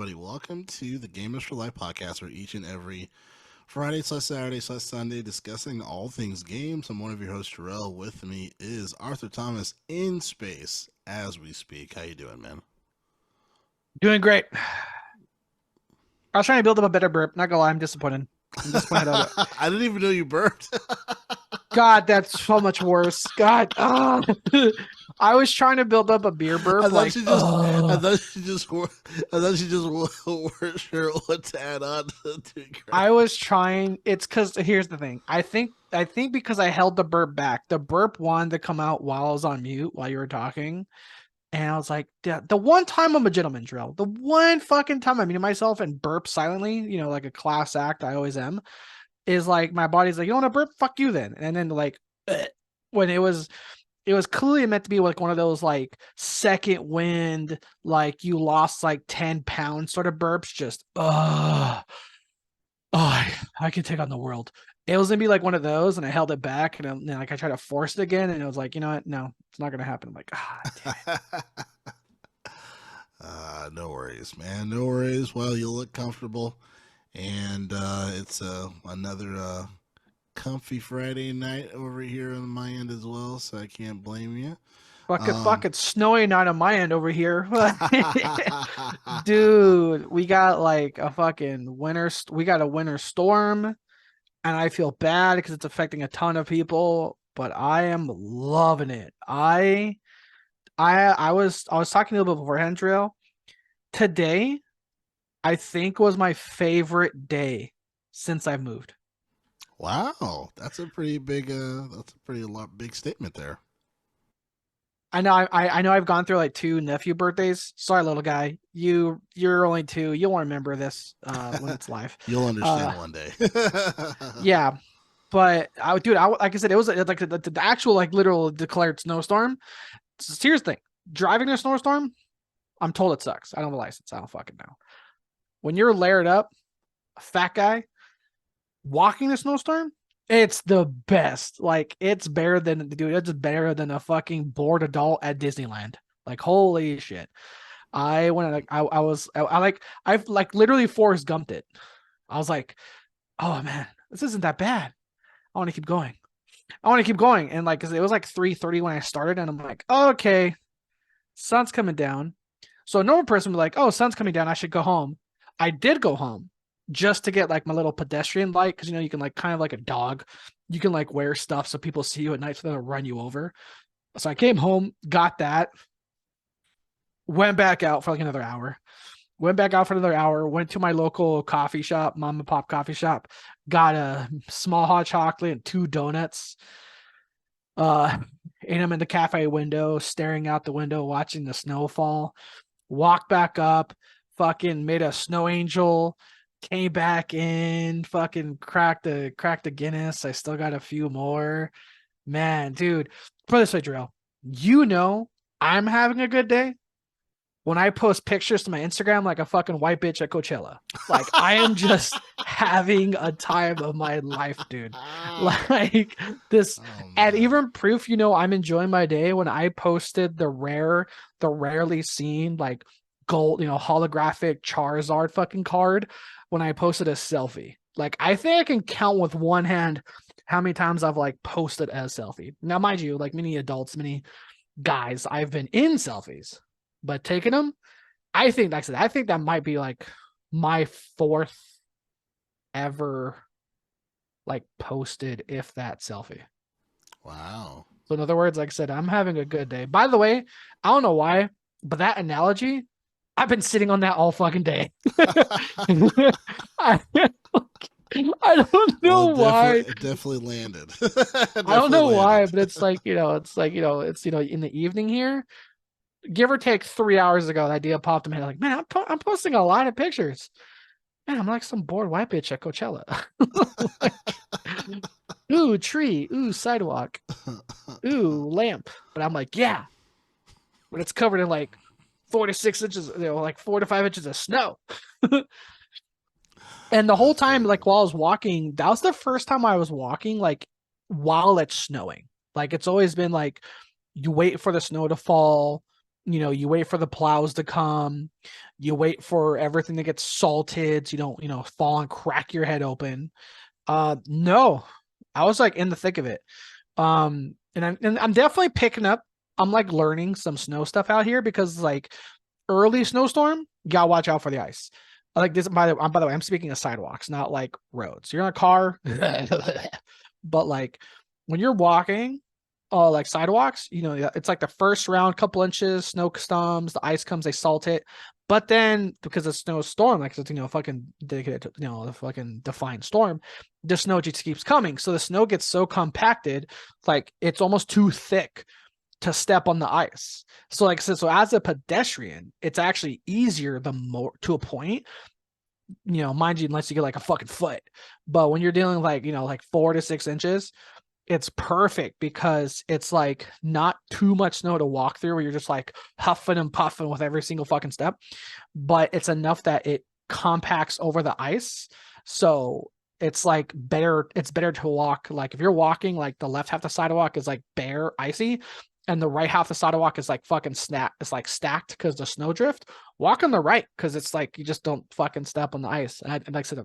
everybody. Welcome to the Gamers for Life podcast, where each and every Friday/Saturday/Sunday discussing all things games. I'm one of your hosts, Jerrell. With me is Arthur Thomas in space as we speak. How you doing, man? Doing great. I was trying to build up a better burp. Not gonna lie, I'm disappointed. I'm disappointed of it. I didn't even know you burped. God, that's so much worse. God, I was trying to build up a beer I burp. thought Like, you just, I thought you just, I thought you just weren't sure what to add on to it. I was trying. It's because here's the thing. I think because I held the burp back, the burp wanted to come out while I was on mute while you were talking. And I was like, the one time I'm a gentleman, Jerrell, the one fucking time I muted myself and burp silently, like a class act, I always am, is like my body's like, you want to burp? Fuck you then. And then like when it was clearly meant to be like one of those like second wind, like you lost like 10 pounds sort of burps, just I can take on the world. It was gonna be like one of those, and I held it back, and then like I tried to force it again, and it was like, you know what? No, it's not gonna happen. I'm like, damn it. No worries, man. No worries. Well, you look comfortable, and it's another comfy Friday night over here on my end as well, so I can't blame you. Fuck, it's snowing out on my end over here. Dude, we got like a fucking we got a winter storm, and I feel bad because it's affecting a ton of people, but I am loving it. I was talking a little bit beforehand, Trail. Today, I think was my favorite day since I've moved. Wow, that's a pretty big big statement there. I know I know I've gone through like two nephew birthdays. Sorry, little guy. You're only two. You won't remember this when it's live. You'll understand one day. Yeah. But like I said, it was like the actual like literal declared snowstorm. So here's the thing. Driving a snowstorm, I'm told it sucks. I don't have a license. I don't fucking know. When you're layered up, a fat guy, walking a snowstorm, it's the best. Like it's better than a fucking bored adult at Disneyland. Like holy shit. I went like I've like literally Forrest Gumped it. I was like, oh man, this isn't that bad. I want to keep going. And like, cause it was like 3:30 when I started, and I'm like, oh, okay, sun's coming down. So a normal person would be like, oh, sun's coming down, I should go home. I did go home just to get like my little pedestrian light, because you can like kind of like a dog, you can like wear stuff so people see you at night so they'll run you over. So I came home, got that, went back out for like another hour. Went to my local coffee shop, mom and pop coffee shop, got a small hot chocolate and two donuts. Ate them in the cafe window, staring out the window, watching the snow fall. Walked back up, fucking made a snow angel, came back in, fucking cracked the Guinness. I still got a few more. Man, dude, put this way, Jerrell. I'm having a good day when I post pictures to my Instagram like a fucking white bitch at Coachella. Like I am just having a time of my life, dude. Like this, and even proof, I'm enjoying my day when I posted the rarely seen like gold, holographic Charizard fucking card when I posted a selfie. Like I think I can count with one hand how many times I've like posted a selfie. Now, mind you, like many adults, many guys, I've been in selfies. But taking them, I think that might be like my fourth ever like posted, if that, selfie. Wow. So in other words, like I said, I'm having a good day. By the way, I don't know why, but that analogy, I've been sitting on that all fucking day. I don't know why. It definitely landed. I don't know why, but it's like, in the evening here. Give or take 3 hours ago, the idea popped in my head. Like, man, I'm posting a lot of pictures. Man, I'm like some bored white bitch at Coachella. Like, ooh, tree. Ooh, sidewalk. Ooh, lamp. But I'm like, yeah. But it's covered in like 4 to 6 inches, like 4 to 5 inches of snow. And the whole time, like while I was walking, that was the first time I was walking, like while it's snowing. Like it's always been like you wait for the snow to fall. You wait for the plows to come, you wait for everything to get salted so you don't, fall and crack your head open. No, I was like in the thick of it. And I'm definitely picking up. I'm like learning some snow stuff out here because like early snowstorm, you gotta watch out for the ice. Like this, by the way, I'm speaking of sidewalks, not like roads. You're in a car, but like when you're walking, like sidewalks, it's like the first round, couple inches, snow storms, the ice comes, they salt it. But then because it's snowstorm, like it's fucking dedicated to the fucking defined storm, the snow just keeps coming. So the snow gets so compacted, like it's almost too thick to step on the ice. So like so as a pedestrian, it's actually easier the more to a point, mind you, unless you get like a fucking foot. But when you're dealing like, like 4 to 6 inches, it's perfect because it's like not too much snow to walk through where you're just like huffing and puffing with every single fucking step, but it's enough that it compacts over the ice. So it's like it's better to walk. Like if you're walking, like the left half of the sidewalk is like bare icy and the right half of the sidewalk is like fucking it's like stacked because the snow drift. Walk on the right because it's like you just don't fucking step on the ice. And like I said,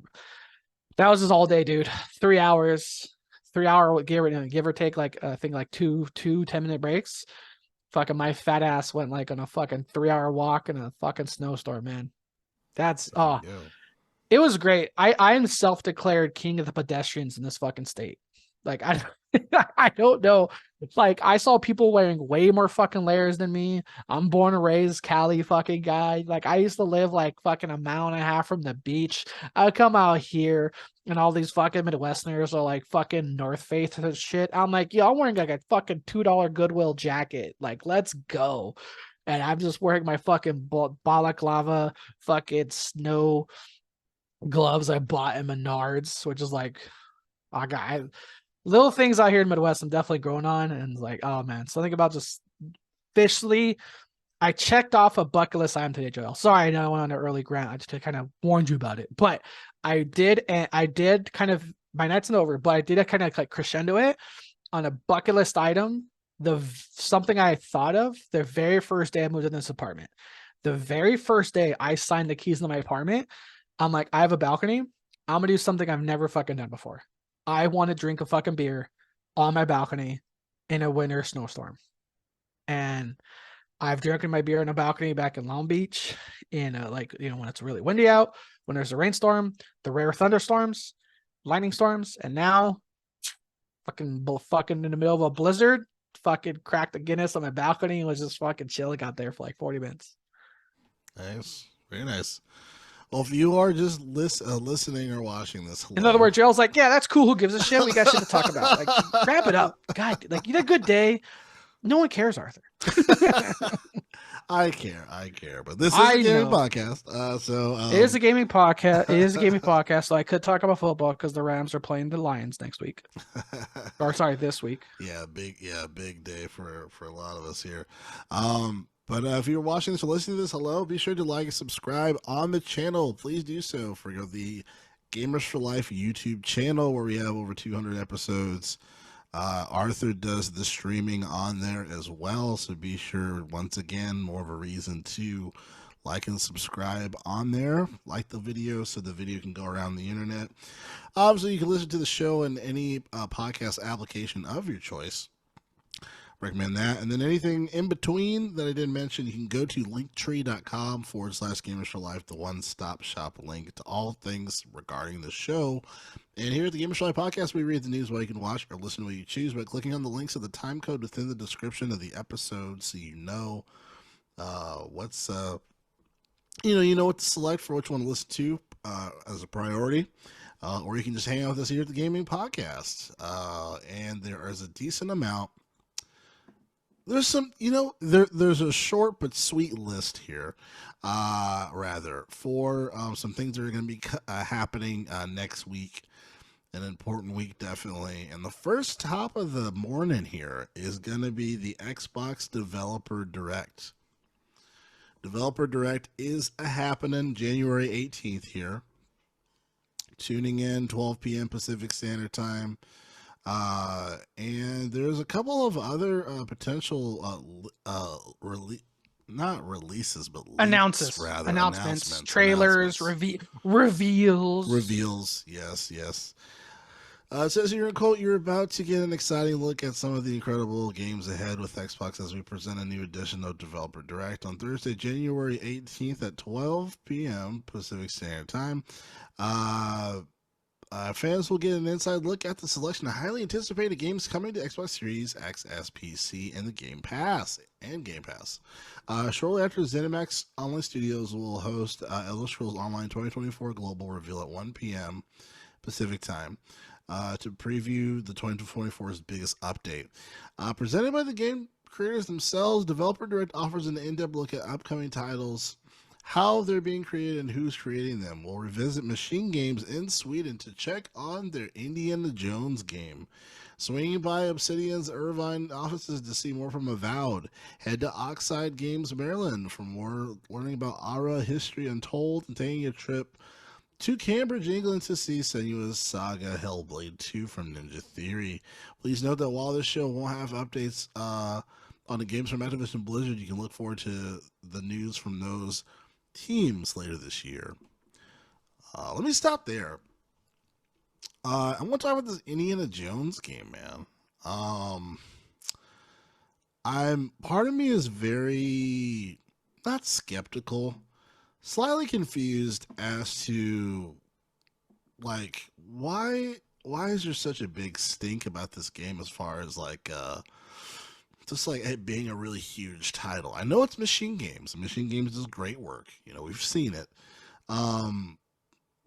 that was just all day, dude. 3 hours, 3 hour give or take, like I think like two 10-minute breaks. Fucking my fat ass went like on a fucking 3 hour walk in a fucking snowstorm, man. That's There you go. it was great. I am self-declared king of the pedestrians in this fucking state. Like I I don't know. Like I saw people wearing way more fucking layers than me. I'm born and raised Cali fucking guy. Like I used to live like fucking a mile and a half from the beach. I come out here and all these fucking Midwesterners are like fucking North Face and shit. I'm like, yo, I'm wearing like a fucking $2 Goodwill jacket. Like, let's go. And I'm just wearing my fucking balaclava fucking snow gloves I bought in Menards, which is like, little things out here in Midwest. I'm definitely growing on, and like, oh man, something about just officially, I checked off a bucket list item today, Joel. Sorry, I know I went on an early grant. I just kind of warned you about it, but I did, and I did kind of. My night's not over, but I did kind of like crescendo it on a bucket list item. Something I thought of the very first day I moved in this apartment. The very first day I signed the keys to my apartment, I'm like, I have a balcony. I'm gonna do something I've never fucking done before. I want to drink a fucking beer on my balcony in a winter snowstorm. And I've drinking my beer on a balcony back in Long Beach in like, when it's really windy out, when there's a rainstorm, the rare thunderstorms, lightning storms, and now fucking in the middle of a blizzard, fucking cracked the Guinness on my balcony and was just fucking chilling out there for like 40 minutes. Nice. Very nice. Well, if you are just listening or watching this, hello. In other words, Gerald's like, yeah, that's cool. Who gives a shit? We got shit to talk about. Like, wrap it up. God, like, you had a good day. No one cares, Arthur. I care, but this is a gaming podcast. It is a gaming podcast. It is a gaming podcast. So I could talk about football because the Rams are playing the Lions next week. Or sorry, this week. Big day for a lot of us here. But if you're watching this or listening to this, hello, be sure to like and subscribe on the channel. Please do so for the Gamers for Life YouTube channel where we have over 200 episodes. Arthur does the streaming on there as well, so be sure, once again, more of a reason to like and subscribe on there. Like the video so the video can go around the internet. Obviously, you can listen to the show in any podcast application of your choice. Recommend that. And then anything in between that I didn't mention, you can go to linktree.com/Gamers for Life, the one-stop shop link to all things regarding the show. And here at the Gamers for Life podcast, we read the news while you can watch or listen to what you choose by clicking on the links of the time code within the description of the episode, so you know what's you know what to select for which one to listen to as a priority. Or you can just hang out with us here at the Gaming Podcast. And there is a decent amount. There's some, there's a short but sweet list here, for some things that are going to be happening next week. An important week, definitely. And the first top of the morning here is going to be the Xbox Developer Direct. Developer Direct is happening January 18th here. Tuning in 12 p.m. Pacific Standard Time. And there's a couple of other potential not releases, but leaks Announces, rather, announcements, announcements, trailers, announcements, reveals. reveals. Yes, yes. It says here, Colt, you're about to get an exciting look at some of the incredible games ahead with Xbox as we present a new edition of Developer Direct on Thursday, January 18th at 12 p.m. Pacific Standard Time. Uh, Fans will get an inside look at the selection of highly anticipated games coming to Xbox Series X, S, PC, and the Game Pass. Shortly after, ZeniMax Online Studios will host Elder Scrolls Online 2024 Global Reveal at 1 p.m. Pacific Time to preview the 2024's biggest update. Presented by the game creators themselves, Developer Direct offers an in-depth look at upcoming titles, how they're being created, and who's creating them. We'll revisit Machine Games in Sweden to check on their Indiana Jones game. Swinging by Obsidian's Irvine offices to see more from Avowed. Head to Oxide Games, Maryland for more learning about Ara History Untold and taking a trip to Cambridge, England to see Senua's Saga Hellblade 2 from Ninja Theory. Please note that while this show won't have updates on the games from Activision Blizzard, you can look forward to the news from those teams later this year. Let me stop there. I want to talk about this Indiana Jones game, man. Part of me is very not skeptical, slightly confused as to like why is there such a big stink about this game as far as like just like it being a really huge title. I know it's Machine Games. Machine Games does great work. You know, we've seen it.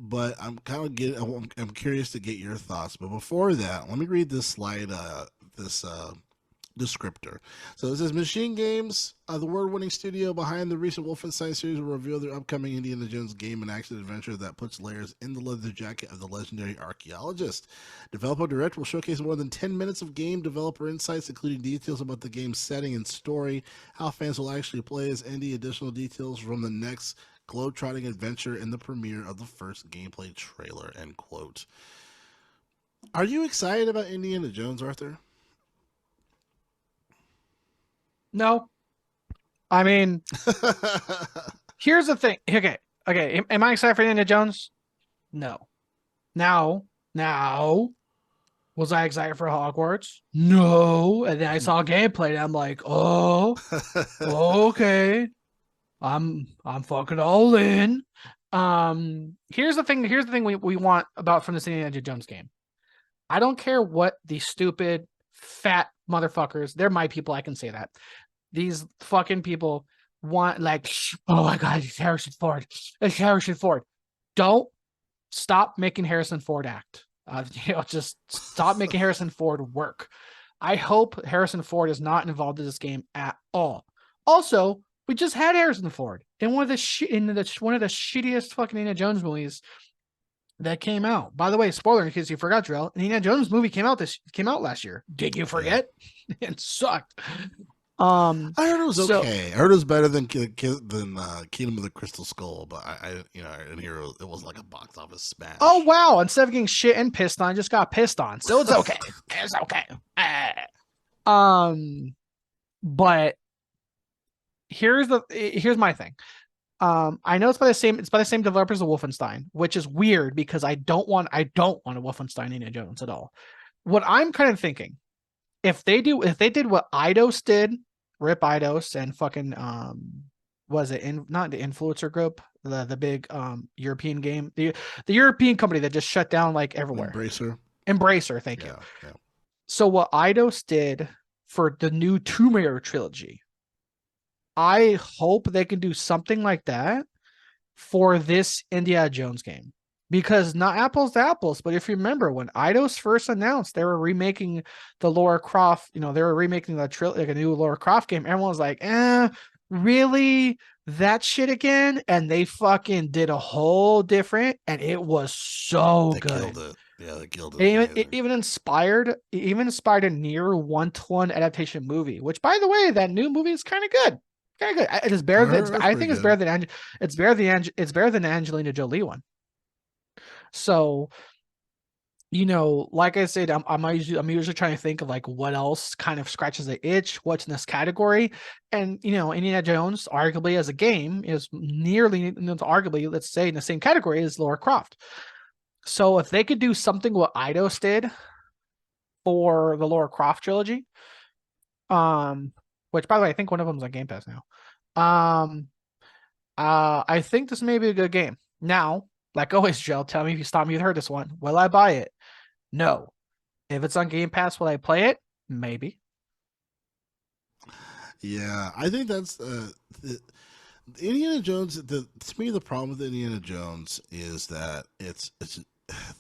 But I'm kind of I'm curious to get your thoughts. But before that, let me read this slide, this descriptor. So it says Machine Games, the award-winning studio behind the recent Wolfenstein series, will reveal their upcoming Indiana Jones game and action adventure that puts layers in the leather jacket of the legendary archaeologist. Developer Direct will showcase more than 10 minutes of game developer insights, including details about the game's setting and story, how fans will actually play as Indy, additional details from the next globe-trotting adventure, and the premiere of the first gameplay trailer, end quote. Are you excited about Indiana Jones, Arthur? No. I mean, here's the thing. Okay. Am I excited for Indiana Jones? No. Now, was I excited for Hogwarts? No. And then I saw gameplay and I'm like, oh, okay. I'm fucking all in. Here's the thing we want about from this Indiana Jones game. I don't care what these stupid fat motherfuckers, they're my people, I can say that. These fucking people want, like, oh my god, it's Harrison Ford. It's Harrison Ford. Don't stop making Harrison Ford act. Just stop making Harrison Ford work. I hope Harrison Ford is not involved in this game at all. Also, we just had Harrison Ford in one of the shittiest fucking Indiana Jones movies that came out. By the way, spoiler in case you forgot, Jerrell, an Indiana Jones movie came out last year. Did you forget? Yeah. It sucked. I heard it was okay. I heard it was better than Kingdom of the Crystal Skull, but I didn't hear it was like a box office smash. Oh wow! Instead of getting shit and pissed on, I just got pissed on, so it's okay. It's okay. But here's my thing. I know it's by the same developers of Wolfenstein, which is weird because I don't want a Wolfenstein Indiana Jones at all. What I'm kind of thinking, if they did what Eidos did, rip Eidos and fucking was it not the influencer group, the big European game, the European company that just shut down like everywhere. Embracer, thank you. Yeah. So what Eidos did for the new Tomb Raider trilogy, I hope they can do something like that for this Indiana Jones game. Because not apples to apples, but if you remember when Eidos first announced they were remaking the Lara Croft, they were remaking the like a new Lara Croft game, everyone was like, really? That shit again? And they fucking did a whole different, and it was so good. Killed it. Yeah, they killed it. It even inspired a near one-to-one adaptation movie, which by the way, that new movie is kind of good. Kind of good. It is better than it's better than the Angelina Jolie one. So like I said, I'm usually trying to think of like what else kind of scratches the itch, what's in this category, and Indiana Jones, arguably as a game, is arguably, let's say, in the same category as Lara Croft. So if they could do something what Eidos did for the Lara Croft trilogy, um, which by the way, I think one of them is on Game Pass now. I think this may be a good game. Now, like always, Joe, tell me if you stop me, you heard this one. Will I buy it? No. If it's on Game Pass, will I play it? Maybe. Yeah, I think that's Indiana Jones. To me, the problem with Indiana Jones is that it's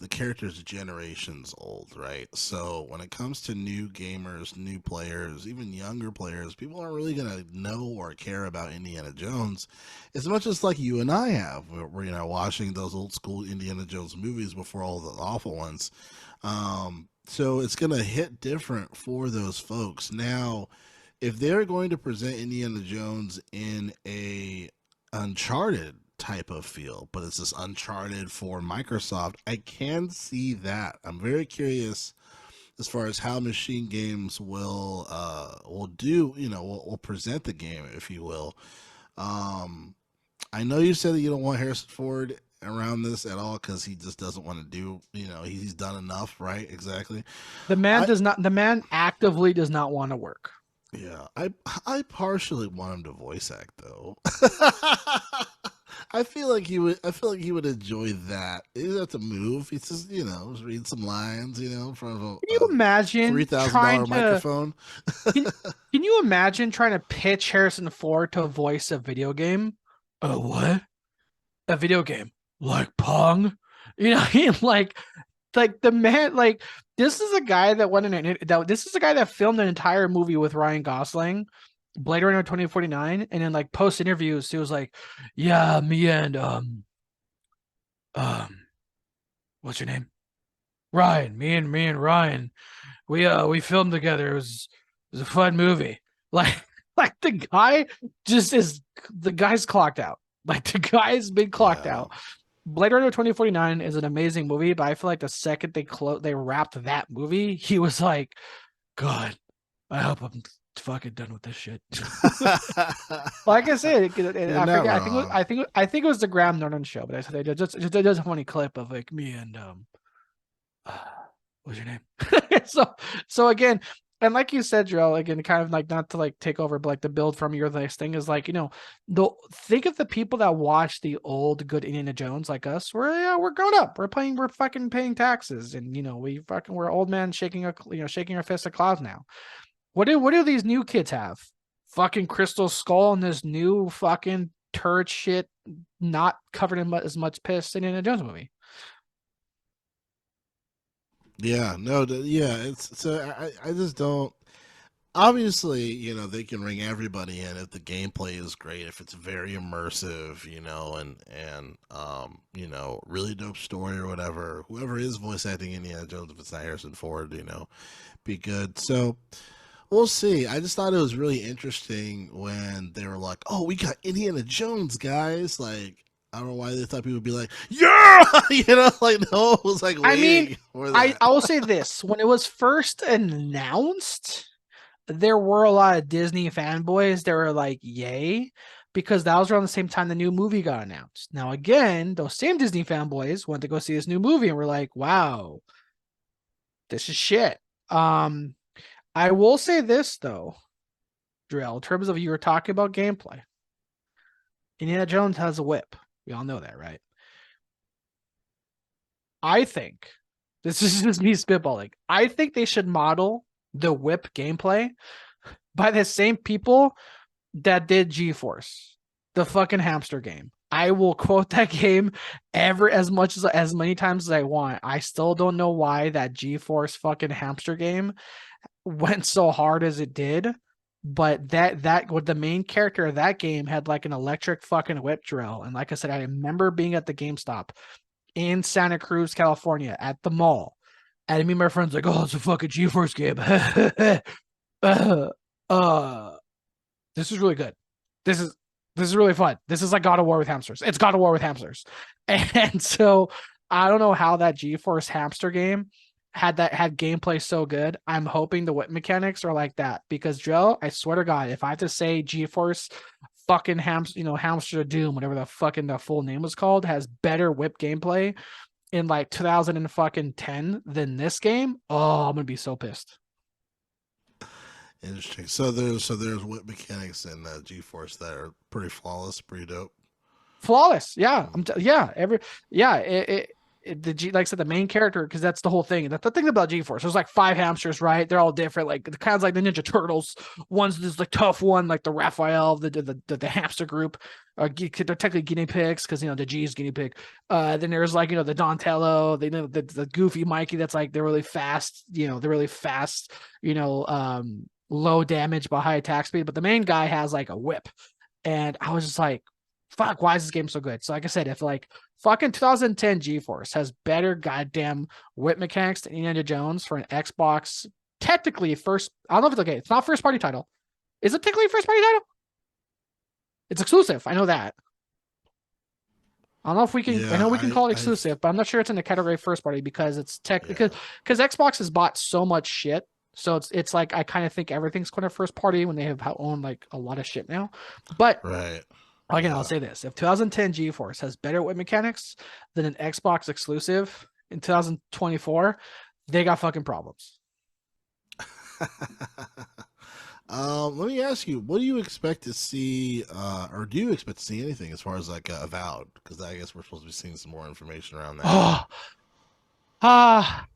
the character's generations old, right? So when it comes to new gamers, new players, even younger players, people aren't really gonna know or care about Indiana Jones as much as like you and I have. We're watching those old school Indiana Jones movies before all the awful ones. So it's gonna hit different for those folks now if they're going to present Indiana Jones in a Uncharted type of feel, but it's this Uncharted for Microsoft, I can see that. I'm very curious as far as how Machine Games will do, will present the game, if you will. Um, I know you said that you don't want Harrison Ford around this at all because he just doesn't want to do, he's done enough, right? Exactly. I The man actively does not want to work. Yeah, I partially want him to voice act though. I feel like he would enjoy that. He doesn't have to move. He's just just read some lines, in front of Can you $3,000 imagine trying to microphone. can, can you imagine trying to pitch Harrison Ford to voice a video game? Oh, what? A video game like Pong? Like the man, like this is a guy that went in that this is a guy that filmed an entire movie with Ryan Gosling, Blade Runner 2049, and then like post interviews, he was like, "Yeah, me and um what's your name? Ryan. Me and Ryan. We filmed together. It was a fun movie." Like like the guy's clocked out. Like the guy's been clocked Yeah, out. Blade Runner 2049 is an amazing movie, but I feel like the second they wrapped that movie, he was like, God, I hope I'm fucking done with this shit. Like I said, you're I not forget. wrong. I think it was the Graham Norton show, but I said they just a funny clip of like me and uh, what's your name? So again, and like you said, Jerrell, again, kind of like not to like take over, but like the build from your this thing is like, the think of the people that watch the old good Indiana Jones like us. We're grown up. We're fucking paying taxes, and we're old man shaking our fist at clouds now. What do these new kids have? Fucking Crystal Skull and this new fucking turd shit, not covered in as much piss in Indiana Jones movie. Yeah, no, yeah, it's so I just don't. Obviously, they can bring everybody in if the gameplay is great, if it's very immersive, and really dope story or whatever. Whoever is voice acting Indiana Jones, if it's not Harrison Ford, be good. So we'll see. I just thought it was really interesting when they were like, "Oh, we got Indiana Jones, guys!" Like, I don't know why they thought people would be like, "Yeah," like no, it was like I mean, waiting for I that. I will say this: when it was first announced, there were a lot of Disney fanboys that were like, "Yay," because that was around the same time the new movie got announced. Now, again, those same Disney fanboys went to go see this new movie and were like, "Wow, this is shit." Um, I will say this though, Drill, in terms of you were talking about gameplay, Indiana Jones has a whip. We all know that, right? I think this is just me spitballing. I think they should model the whip gameplay by the same people that did G-Force, the fucking hamster game. I will quote that game as many times as I want. I still don't know why that G-Force fucking hamster game went so hard as it did, but that what the main character of that game had like an electric fucking whip drill. And like I said, I remember being at the GameStop in Santa Cruz, California, at the mall. And me and my friends like, oh, it's a fucking GeForce game. uh, this is really good. This is this is really fun. This is like God of War with hamsters. It's God of War with hamsters. And so I don't know how that GeForce Hamster game had gameplay so good. I'm hoping the whip mechanics are like that because Joe, I swear to God, if I have to say GeForce fucking Hamster Doom, whatever the full name was called, has better whip gameplay in like 2010 than this game, oh, I'm gonna be so pissed. Interesting. So there's whip mechanics in GeForce that are pretty flawless, pretty dope. Flawless, yeah. Like I said, the main character, because that's the whole thing. That's the thing about G-Force. There's like 5 hamsters, right? They're all different. Like the kinds like the Ninja Turtles. One's this like tough one, like the Raphael, the hamster group. They're technically guinea pigs because the G is guinea pig. Then there's like the Donatello, the goofy Mikey. That's like they're really fast. They're really fast. Low damage but high attack speed. But the main guy has like a whip, and I was just like, fuck, why is this game so good? So like I said, if like fucking 2010 GeForce has better goddamn whip mechanics than Indiana Jones for an Xbox, technically first, I don't know if it's okay. It's not first party title. Is it technically first party title? It's exclusive. I know that. I don't know if we can. Yeah, I know we can call it exclusive, but I'm not sure it's in the category of first party because it's yeah. because Xbox has bought so much shit. So it's like I kind of think everything's kind of first party when they have owned like a lot of shit now. But Right. again, I'll Yeah. say this: if 2010 GeForce has better whip mechanics than an Xbox exclusive in 2024, they got fucking problems. Let me ask you, what do you expect to see, or do you expect to see anything as far as like Avowed? Because I guess we're supposed to be seeing some more information around that. Oh, ah,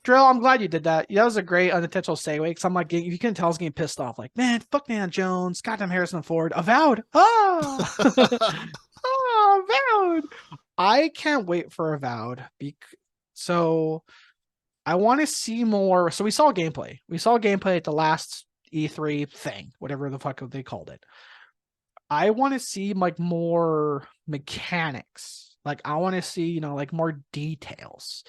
Drill, I'm glad you did that. That was a great unintentional segue because I'm like, you can tell I was getting pissed off. Like, man, fuck Dan Jones, goddamn Harrison Ford, Avowed. Ah, oh, Avowed. I can't wait for Avowed. So I want to see more. So we saw gameplay. We saw gameplay at the last E3 thing, whatever the fuck they called it. I want to see like more mechanics. Like I want to see, like more details.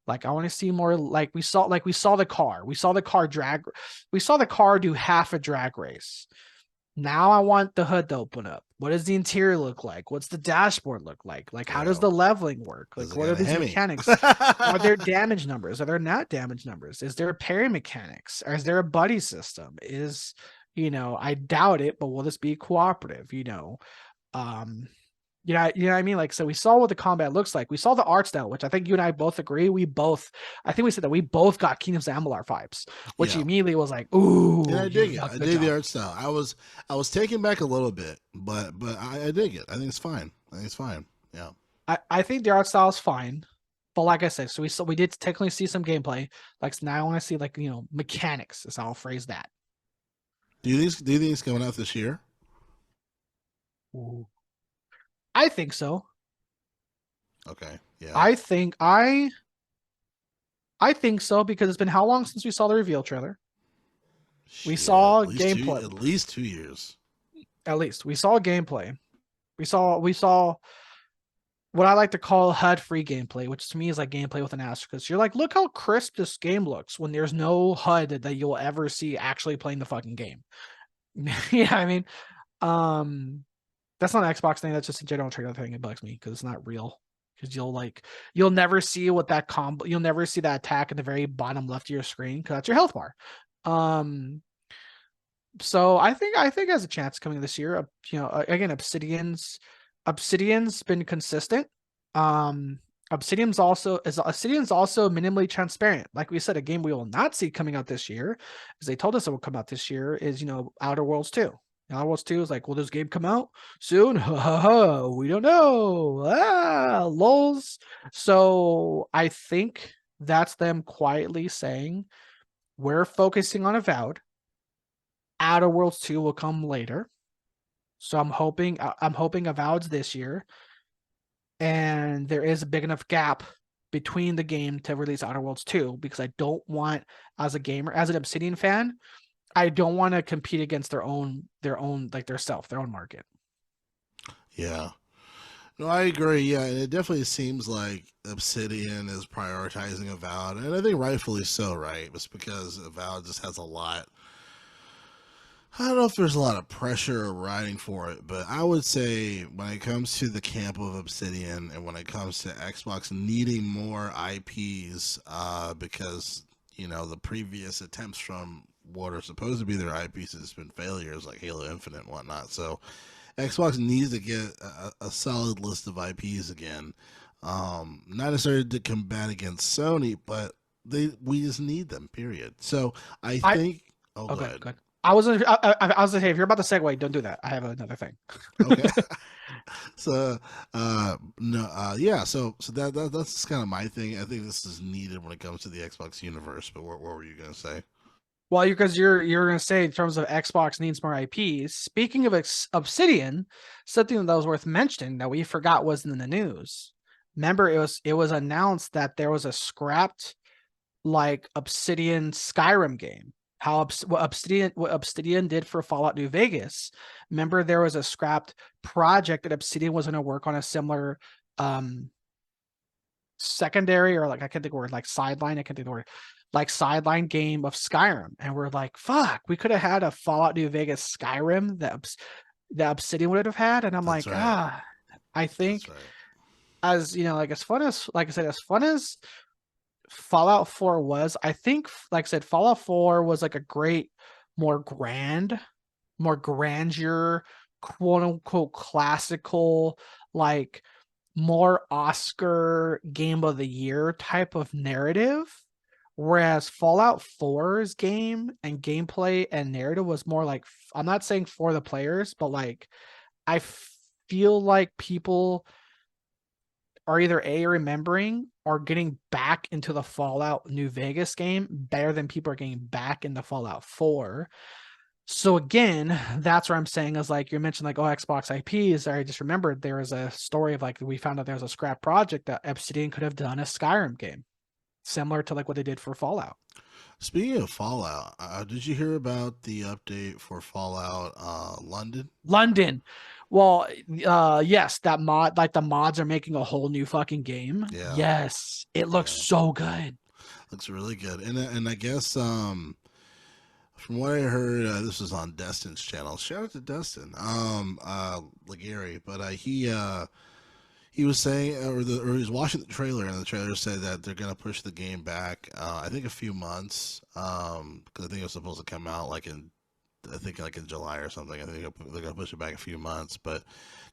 Like I want to see more. We saw the car. We saw the car drag. We saw the car do half a drag race. Now I want the hood to open up. What does the interior look like? What's the dashboard look like? Like how does Yeah. the leveling work? Does Like it what got are a these Hemi? mechanics? Are there damage numbers? Are there not damage numbers? Is there a parry mechanics? Or is there a buddy system? I doubt it, but will this be cooperative? Um, you know what I mean? Like, so we saw what the combat looks like. We saw the art style, which I think you and I both agree. I think we said that we both got Kingdoms of Amalur vibes, which Yeah. immediately was like, And ooh, I you dig it. got I good dig the job. art style. I was taken back a little bit, but I dig it. I think it's fine. I think it's fine. Yeah. I think the art style is fine. But like I said, so we did technically see some gameplay. Like so now I want to see like mechanics is how I'll phrase that. Do you think it's coming out this year? Ooh. I think so. Okay. Yeah. I think I think so because it's been how long since we saw the reveal trailer? We Shit. saw At least two. gameplay. At least 2 years. At least we saw gameplay. We saw what I like to call HUD-free gameplay, which to me is like gameplay with an asterisk. Because you're like, look how crisp this game looks when there's no HUD that you'll ever see actually playing the fucking game. Yeah, I mean, that's not an Xbox thing. That's just a general trailer thing. It bugs me because it's not real. Because you'll never see what that combo. You'll never see that attack at the very bottom left of your screen because that's your health bar. So I think has a chance coming this year. Again, Obsidian's been consistent. Um, Obsidian's also minimally transparent. Like we said, a game we will not see coming out this year, as they told us it will come out this year, is Outer Worlds 2. Outer Worlds 2 is like, will this game come out soon? We don't know. Lulz. So I think that's them quietly saying we're focusing on Avowed. Outer Worlds 2 will come later. So I'm hoping Avowed's this year. And there is a big enough gap between the game to release Outer Worlds 2 because I don't want, as a gamer, as an Obsidian fan, I don't want to compete against their own their own market. Yeah. No, I agree. Yeah, and it definitely seems like Obsidian is prioritizing Avowed, and I think rightfully so, right? It's because Avowed just has a lot I don't know if there's a lot of pressure riding for it, but I would say when it comes to the camp of Obsidian and when it comes to Xbox needing more IPs, because the previous attempts from what are supposed to be their IPs has been failures like Halo Infinite and whatnot. So Xbox needs to get a solid list of IPs again. Not necessarily to combat against Sony, but we just need them. Period. So I I think. Oh, oh go good, ahead. good. I was gonna say if you're about to segue, don't do that. I have another thing. Okay. So no yeah, so that's kind of my thing. I think this is needed when it comes to the Xbox universe. But what were you gonna say? Well, because you're gonna say in terms of Xbox needs more IPs. Speaking of Obsidian, something that was worth mentioning that we forgot was in the news. Remember, it was announced that there was a scrapped like Obsidian Skyrim game. How what Obsidian did for Fallout New Vegas. Remember, there was a scrapped project that Obsidian was going to work on a similar um secondary or like I can't think of the word like sideline. I can't think of the word like sideline game of Skyrim, and we're like, fuck, we could have had a Fallout New Vegas Skyrim that Obsidian would have had, and I'm That's like, right. I That's think right. as like as fun as like I said, as fun as Fallout 4 was, I think like I said, Fallout 4 was like a great, more grand, more grandeur, quote unquote classical, like more Oscar game of the year type of narrative. Whereas Fallout 4's game and gameplay and narrative was more like, I'm not saying for the players, but like I feel like people are either A, remembering or getting back into the Fallout New Vegas game better than people are getting back into Fallout 4. So again, that's where I'm saying is like you mentioned like Xbox IPs. I just remembered there was a story of like we found out there was a scrap project that Obsidian could have done a Skyrim game, similar to like what they did for Fallout. Speaking of Fallout, did you hear about the update for Fallout London? London. Well, yes, that mod like the mods are making a whole new fucking game. Yeah, Yes, it looks yeah, so good. looks really good. And I guess from what I heard, this was on Destin's channel. Shout out to Destin, Legary, but he was saying, or he was watching the trailer, and the trailer said that they're gonna push the game back. I think a few months, because I think it was supposed to come out I think like in July or something. I think they're gonna push it back a few months, but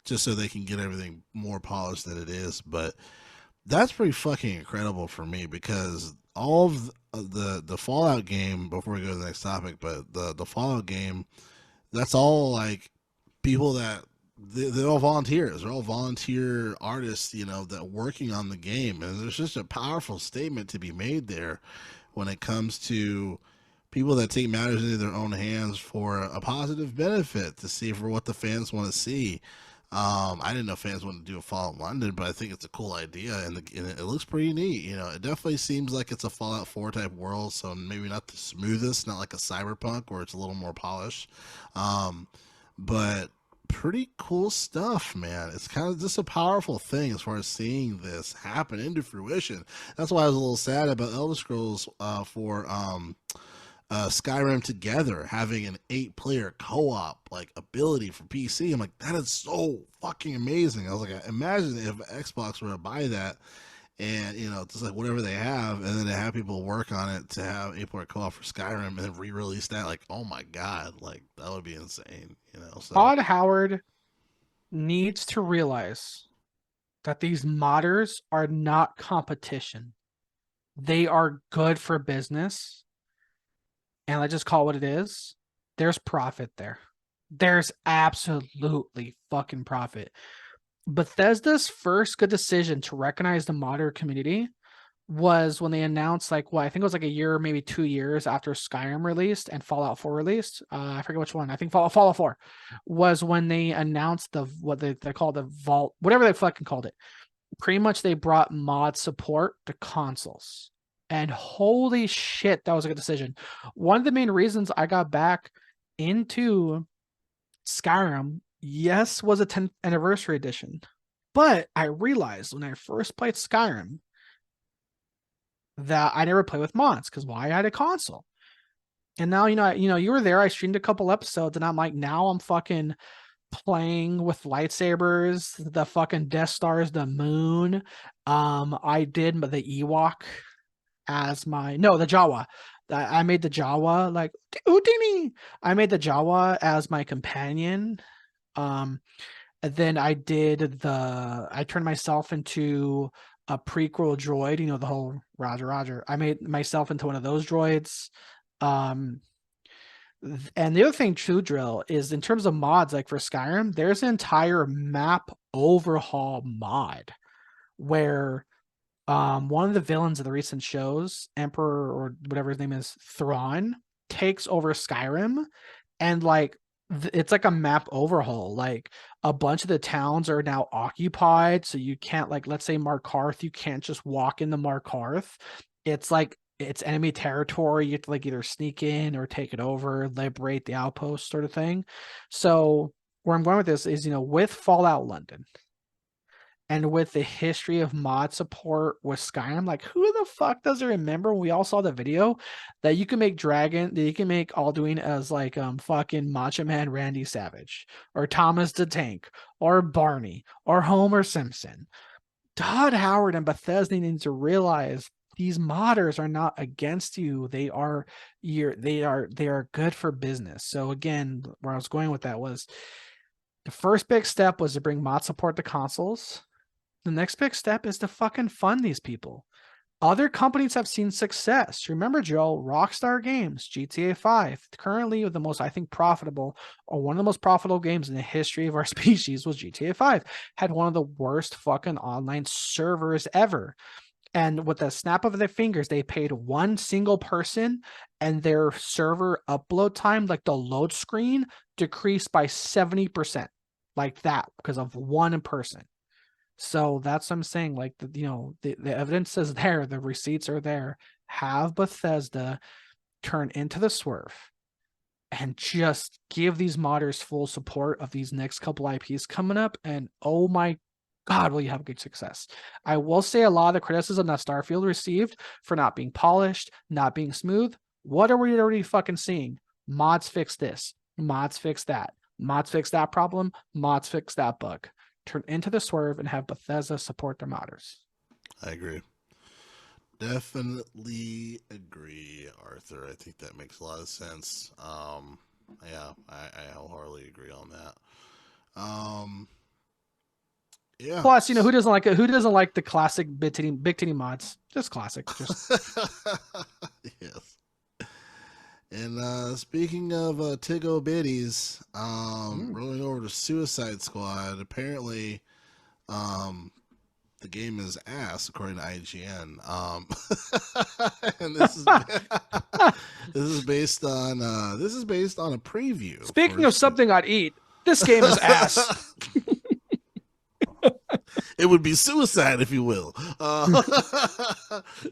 just so they can get everything more polished than it is. But that's pretty fucking incredible for me because all of the Fallout game. Before we go to the next topic, but the Fallout game, that's all like people that they're all volunteers. They're all volunteer artists, that working on the game. And there's just a powerful statement to be made there when it comes to people that take matters into their own hands for a positive benefit to see for what the fans want to see. I didn't know fans wanted to do a Fallout London, but I think it's a cool idea, and it looks pretty neat. It definitely seems like it's a Fallout 4 type world, so maybe not the smoothest, not like a Cyberpunk where it's a little more polished. Um, but pretty cool stuff, man. It's kind of just a powerful thing as far as seeing this happen into fruition. That's why I was a little sad about Elder Scrolls for Skyrim Together having an 8-player co-op like ability for PC. I'm like, that is so fucking amazing. I was like, imagine if Xbox were to buy that and just like whatever they have, and then to have people work on it to have 8-player co-op for Skyrim and then re-release that. Like, oh my god, like that would be insane. So Todd Howard needs to realize that these modders are not competition. They are good for business. And let's just call it what it is. There's profit there. There's absolutely fucking profit. Bethesda's first good decision to recognize the modder community was when they announced like what I think it was like a year, maybe 2 years after Skyrim released and Fallout 4 released. I forget which one. I think Fallout 4 was when they announced what they called the vault, whatever they fucking called it. Pretty much they brought mod support to consoles. And holy shit, that was a good decision. One of the main reasons I got back into Skyrim, yes, was a 10th anniversary edition. But I realized when I first played Skyrim that I never played with mods because why? I had a console. And now, you were there. I streamed a couple episodes, and I'm like, now I'm fucking playing with lightsabers, the fucking Death Stars, the moon. I did the Ewok as the Jawa. I made the Jawa like Houdini. I made the Jawa as my companion. And then I turned myself into a prequel droid, the whole Roger Roger. I made myself into one of those droids. Um, and the other thing, too, Drill, is in terms of mods, like for Skyrim, there's an entire map overhaul mod where one of the villains of the recent shows, Emperor or whatever his name is, Thrawn, takes over Skyrim, and like it's like a map overhaul. Like a bunch of the towns are now occupied, so you can't, like, let's say Markarth, you can't just walk into Markarth. It's like it's enemy territory. You have to like either sneak in or take it over, liberate the outpost, sort of thing. So where I'm going with this is, with Fallout London and with the history of mod support with Skyrim, like, who the fuck doesn't remember when we all saw the video that you can make Alduin as like fucking Macho Man Randy Savage or Thomas the Tank or Barney or Homer Simpson? Todd Howard and Bethesda need to realize these modders are not against you. They are good for business. So again, where I was going with that was the first big step was to bring mod support to consoles. The next big step is to fucking fund these people. Other companies have seen success. Remember, Joe, Rockstar Games, GTA 5, currently the most, I think, profitable, or one of the most profitable games in the history of our species was GTA 5. Had one of the worst fucking online servers ever. And with the snap of their fingers, they paid one single person, and their server upload time, like the load screen, decreased by 70%. Like that, because of one person. So that's what I'm saying. Like, the evidence is there, the receipts are there. Have Bethesda turn into the Swerve and just give these modders full support of these next couple IPs coming up. And oh my God, will you have good success? I will say a lot of the criticism that Starfield received for not being polished, not being smooth. What are we already fucking seeing? Mods fix this. Mods fix that. Mods fix that problem. Mods fix that bug. Turn into the Swerve and have Bethesda support their modders. I agree. Definitely agree, Arthur. I think that makes a lot of sense. Yeah, I wholeheartedly agree on that. Yeah. Plus, who doesn't like the classic big titty mods? Just classic. Just yes. And speaking of Tiggo Biddies, rolling over to Suicide Squad, apparently the game is ass according to IGN. And this is based on a preview. Speaking of something I'd eat, this game is ass. It would be suicide, if you will.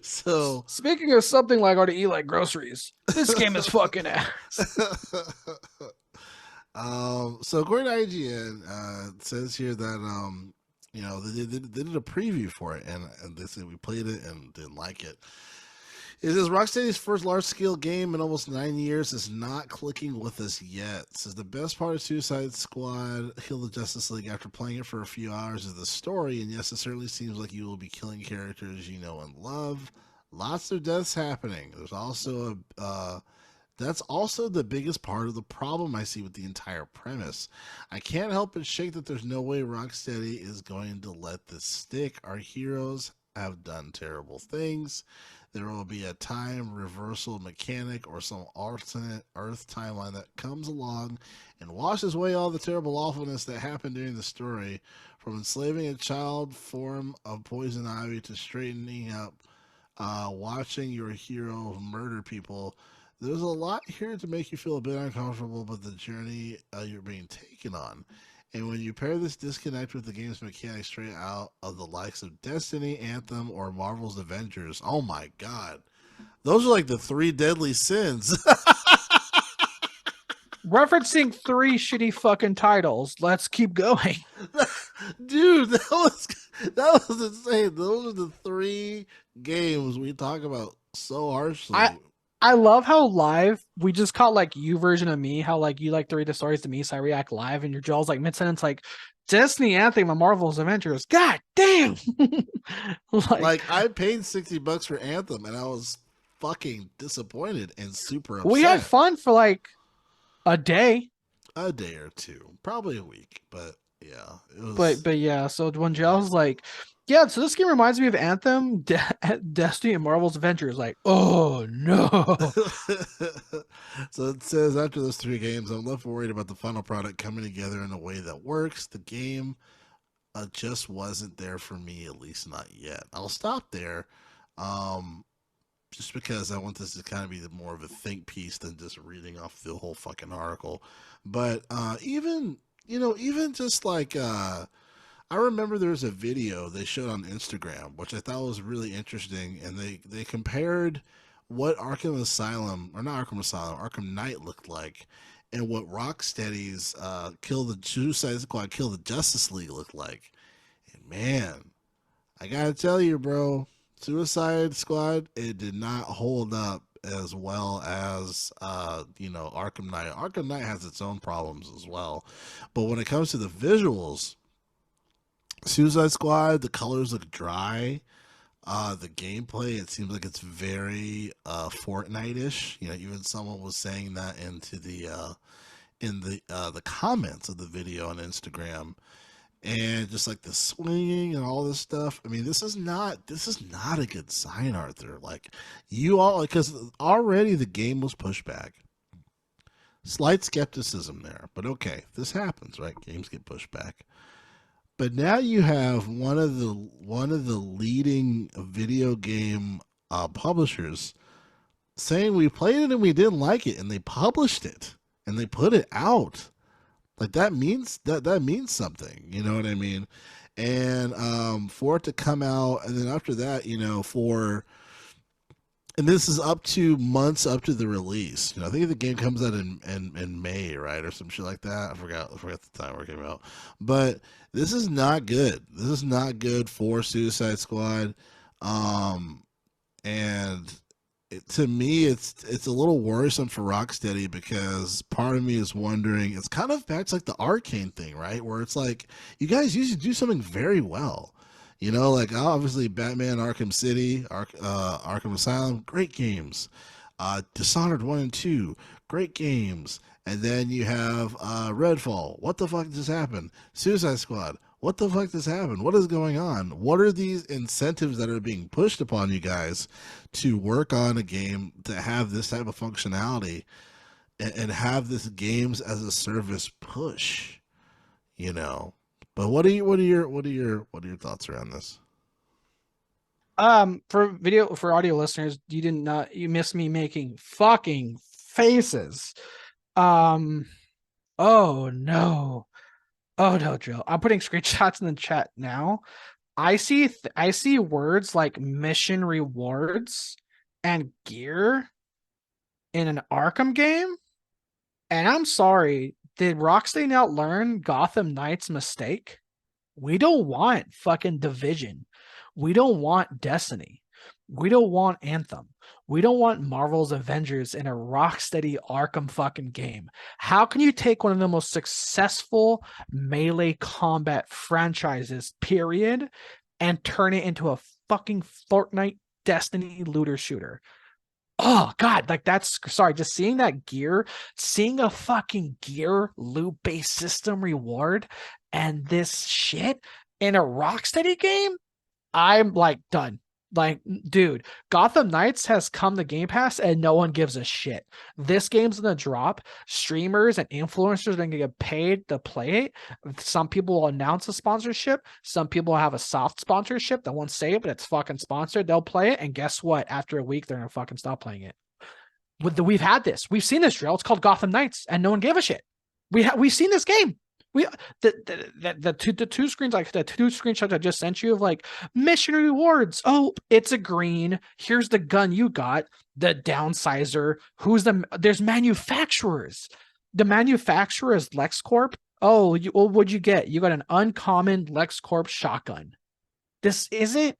So, speaking of something like I to eat like groceries, this game is fucking ass. So according to IGN, it says here that they did a preview for it, and they said we played it and didn't like it. It says Rocksteady's first large-scale game in almost 9 years is not clicking with us yet. It says the best part of Suicide Squad, Heal the Justice League, after playing it for a few hours, is the story. And yes, it certainly seems like you will be killing characters you know and love. Lots of deaths happening. There's also that's also the biggest part of the problem I see with the entire premise. I can't help but shake that there's no way Rocksteady is going to let this stick. Our heroes have done terrible things. There will be a time reversal mechanic or some alternate Earth timeline that comes along and washes away all the terrible awfulness that happened during the story, from enslaving a child form of poison ivy to straightening up, watching your hero murder people. There's a lot here to make you feel a bit uncomfortable about the journey you're being taken on. And when you pair this disconnect with the game's mechanics straight out of the likes of Destiny, Anthem, or Marvel's Avengers, oh my God. Those are like the 3 deadly sins. Referencing 3 shitty fucking titles. Let's keep going. Dude, that was insane. Those are the 3 games we talk about so harshly. I love how live we just caught like you version of me, how like you like to read the stories to me, so I react live, and your jaw's like mid sentence, like Destiny, Anthem, and Marvel's Avengers. God damn! Like Like I paid $60 for Anthem, and I was fucking disappointed and super we had upset. fun for like a day, A day or two, probably a week, but yeah, it but was. yeah. So when Jell's like, yeah, so this game reminds me of Anthem, Destiny, and Marvel's Avengers. Like, oh no. So it says after those 3 games, I'm left worried about the final product coming together in a way that works. The game just wasn't there for me, at least not yet. I'll stop there, um, just because I want this to kind of be more of a think piece than just reading off the whole fucking article. But even even just like I remember there was a video they showed on Instagram, which I thought was really interesting, and they compared what Arkham Asylum, or not Arkham Asylum, Arkham Knight looked like, and what Rocksteady's Kill the Suicide Squad, Kill the Justice League looked like. And man, I gotta tell you, bro, Suicide Squad, it did not hold up as well as Arkham Knight. Arkham Knight has its own problems as well, but when it comes to the visuals, Suicide Squad, the colors look dry. The gameplay, it seems like it's very Fortnite-ish. Even someone was saying that into the comments of the video on Instagram, and just like the swinging and all this stuff. I mean, this is not a good sign, Arthur. Like you all, because already the game was pushed back. Slight skepticism there, but okay, this happens, right? Games get pushed back. But now you have one of the leading video game publishers saying we played it and we didn't like it, and they published it and they put it out. Like that means something. You know what I mean? And for it to come out, and then after that, and this is up to months up to the release. I think the game comes out in May, right, or some shit like that. I forgot the time where it came out. But this is not good. This is not good for Suicide Squad. Um, and to me, it's a little worrisome for Rocksteady, because part of me is wondering. It's kind of back to like the Arcane thing, right, where it's like you guys used to do something very well. Like obviously Batman Arkham City, Arkham Asylum, great games. Dishonored 1 and 2, great games. And then you have Redfall. What the fuck just happened? Suicide Squad. What the fuck just happened? What is going on? What are these incentives that are being pushed upon you guys to work on a game to have this type of functionality, and have this games as a service push? You know. But what are your thoughts around this? For audio listeners, you missed me making fucking faces. Um, oh no. Oh no, Drill. I'm putting screenshots in the chat now. I see words like mission rewards and gear in an Arkham game. And I'm sorry, did Rocksteady not learn Gotham Knights' mistake? We don't want fucking Division. We don't want Destiny. We don't want Anthem. We don't want Marvel's Avengers in a Rocksteady Arkham fucking game. How can you take one of the most successful melee combat franchises, period, and turn it into a fucking Fortnite Destiny looter shooter? Oh God, like that's sorry, just seeing that gear, seeing a fucking gear loot based system reward and this shit in a Rocksteady game, I'm like done. Like, dude, Gotham Knights has come to Game Pass and no one gives a shit. This game's gonna drop. Streamers and influencers are gonna get paid to play it. Some people will announce a sponsorship. Some people have a soft sponsorship that won't say it, but it's fucking sponsored. They'll play it, and guess what? After a week, they're gonna fucking stop playing it. We've had this. We've seen this drill. It's called Gotham Knights, and no one gave a shit. We've seen this game. We the two screens, like the two screenshots I just sent you of like mission rewards. Oh, it's a green. Here's the gun you got. The downsizer. There's manufacturers. The manufacturer is LexCorp. Oh, what'd you get? You got an uncommon LexCorp shotgun. This isn't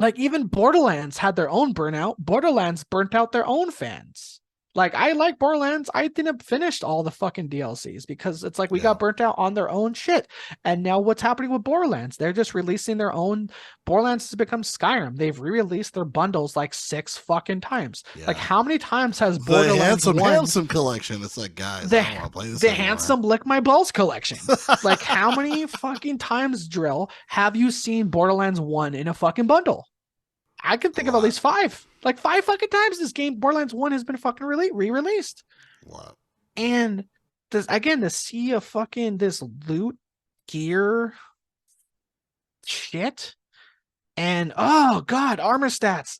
Like even Borderlands had their own burnout. Borderlands burnt out their own fans. Like I like Borderlands. I didn't finish all the fucking DLCs because it's like we Yeah. got burnt out on their own shit. And now what's happening with Borderlands? They're just releasing their own. Borderlands has become Skyrim. They've re-released their bundles like 6 fucking times. Like Yeah. how many times has The Borderlands handsome, 1 handsome collection. It's like, guys, the I don't want to play this the anymore. handsome lick my balls collection? Like how many fucking times, Jerrell, have you seen Borderlands 1 in a fucking bundle? I can think of at least 5. Like 5 fucking times this game, Borderlands 1 has been fucking re-released. What? And this again, to see a fucking this loot gear shit. And oh god, armor stats.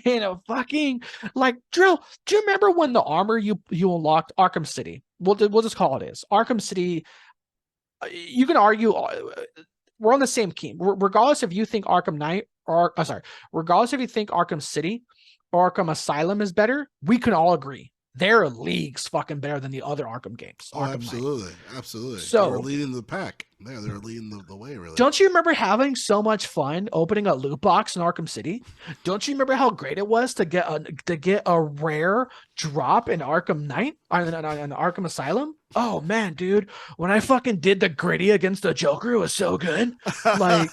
You know, fucking like Drill. Do you remember when the armor you unlocked Arkham City? We'll just call it is Arkham City. You can argue we're on the same team, regardless if you think Arkham Knight or regardless if you think Arkham City or Arkham Asylum is better. We can all agree they're leagues fucking better than the other Arkham games. Oh, Arkham absolutely, Knight. absolutely. So they're leading the pack. Yeah, they're leading the way. Really. don't you remember having so much fun opening a loot box in Arkham City? Don't you remember how great it was to get a rare drop in Arkham Knight on Arkham Asylum? Oh man, dude, when I fucking did the gritty against the Joker, it was so good. Like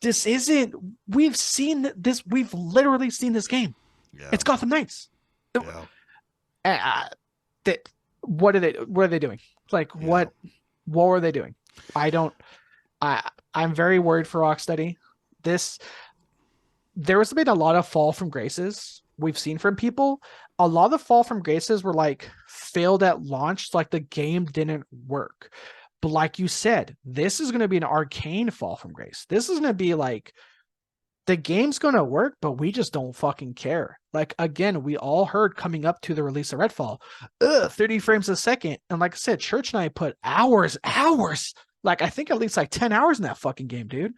this isn't. We've seen this. We've literally seen this game. Yeah. It's Gotham Knights. Yeah. What are they doing? Like what were they doing? I'm very worried for Rocksteady. There has been a lot of fall from graces we've seen from people. A lot of the fall from graces were like failed at launch, like the game didn't work. But like you said, this is going to be an arcane fall from grace. This is going to be like the game's going to work, but we just don't fucking care. Like, again, we all heard coming up to the release of Redfall, 30 frames a second. And like I said, Church and I put hours, like I think at least like 10 hours in that fucking game, dude.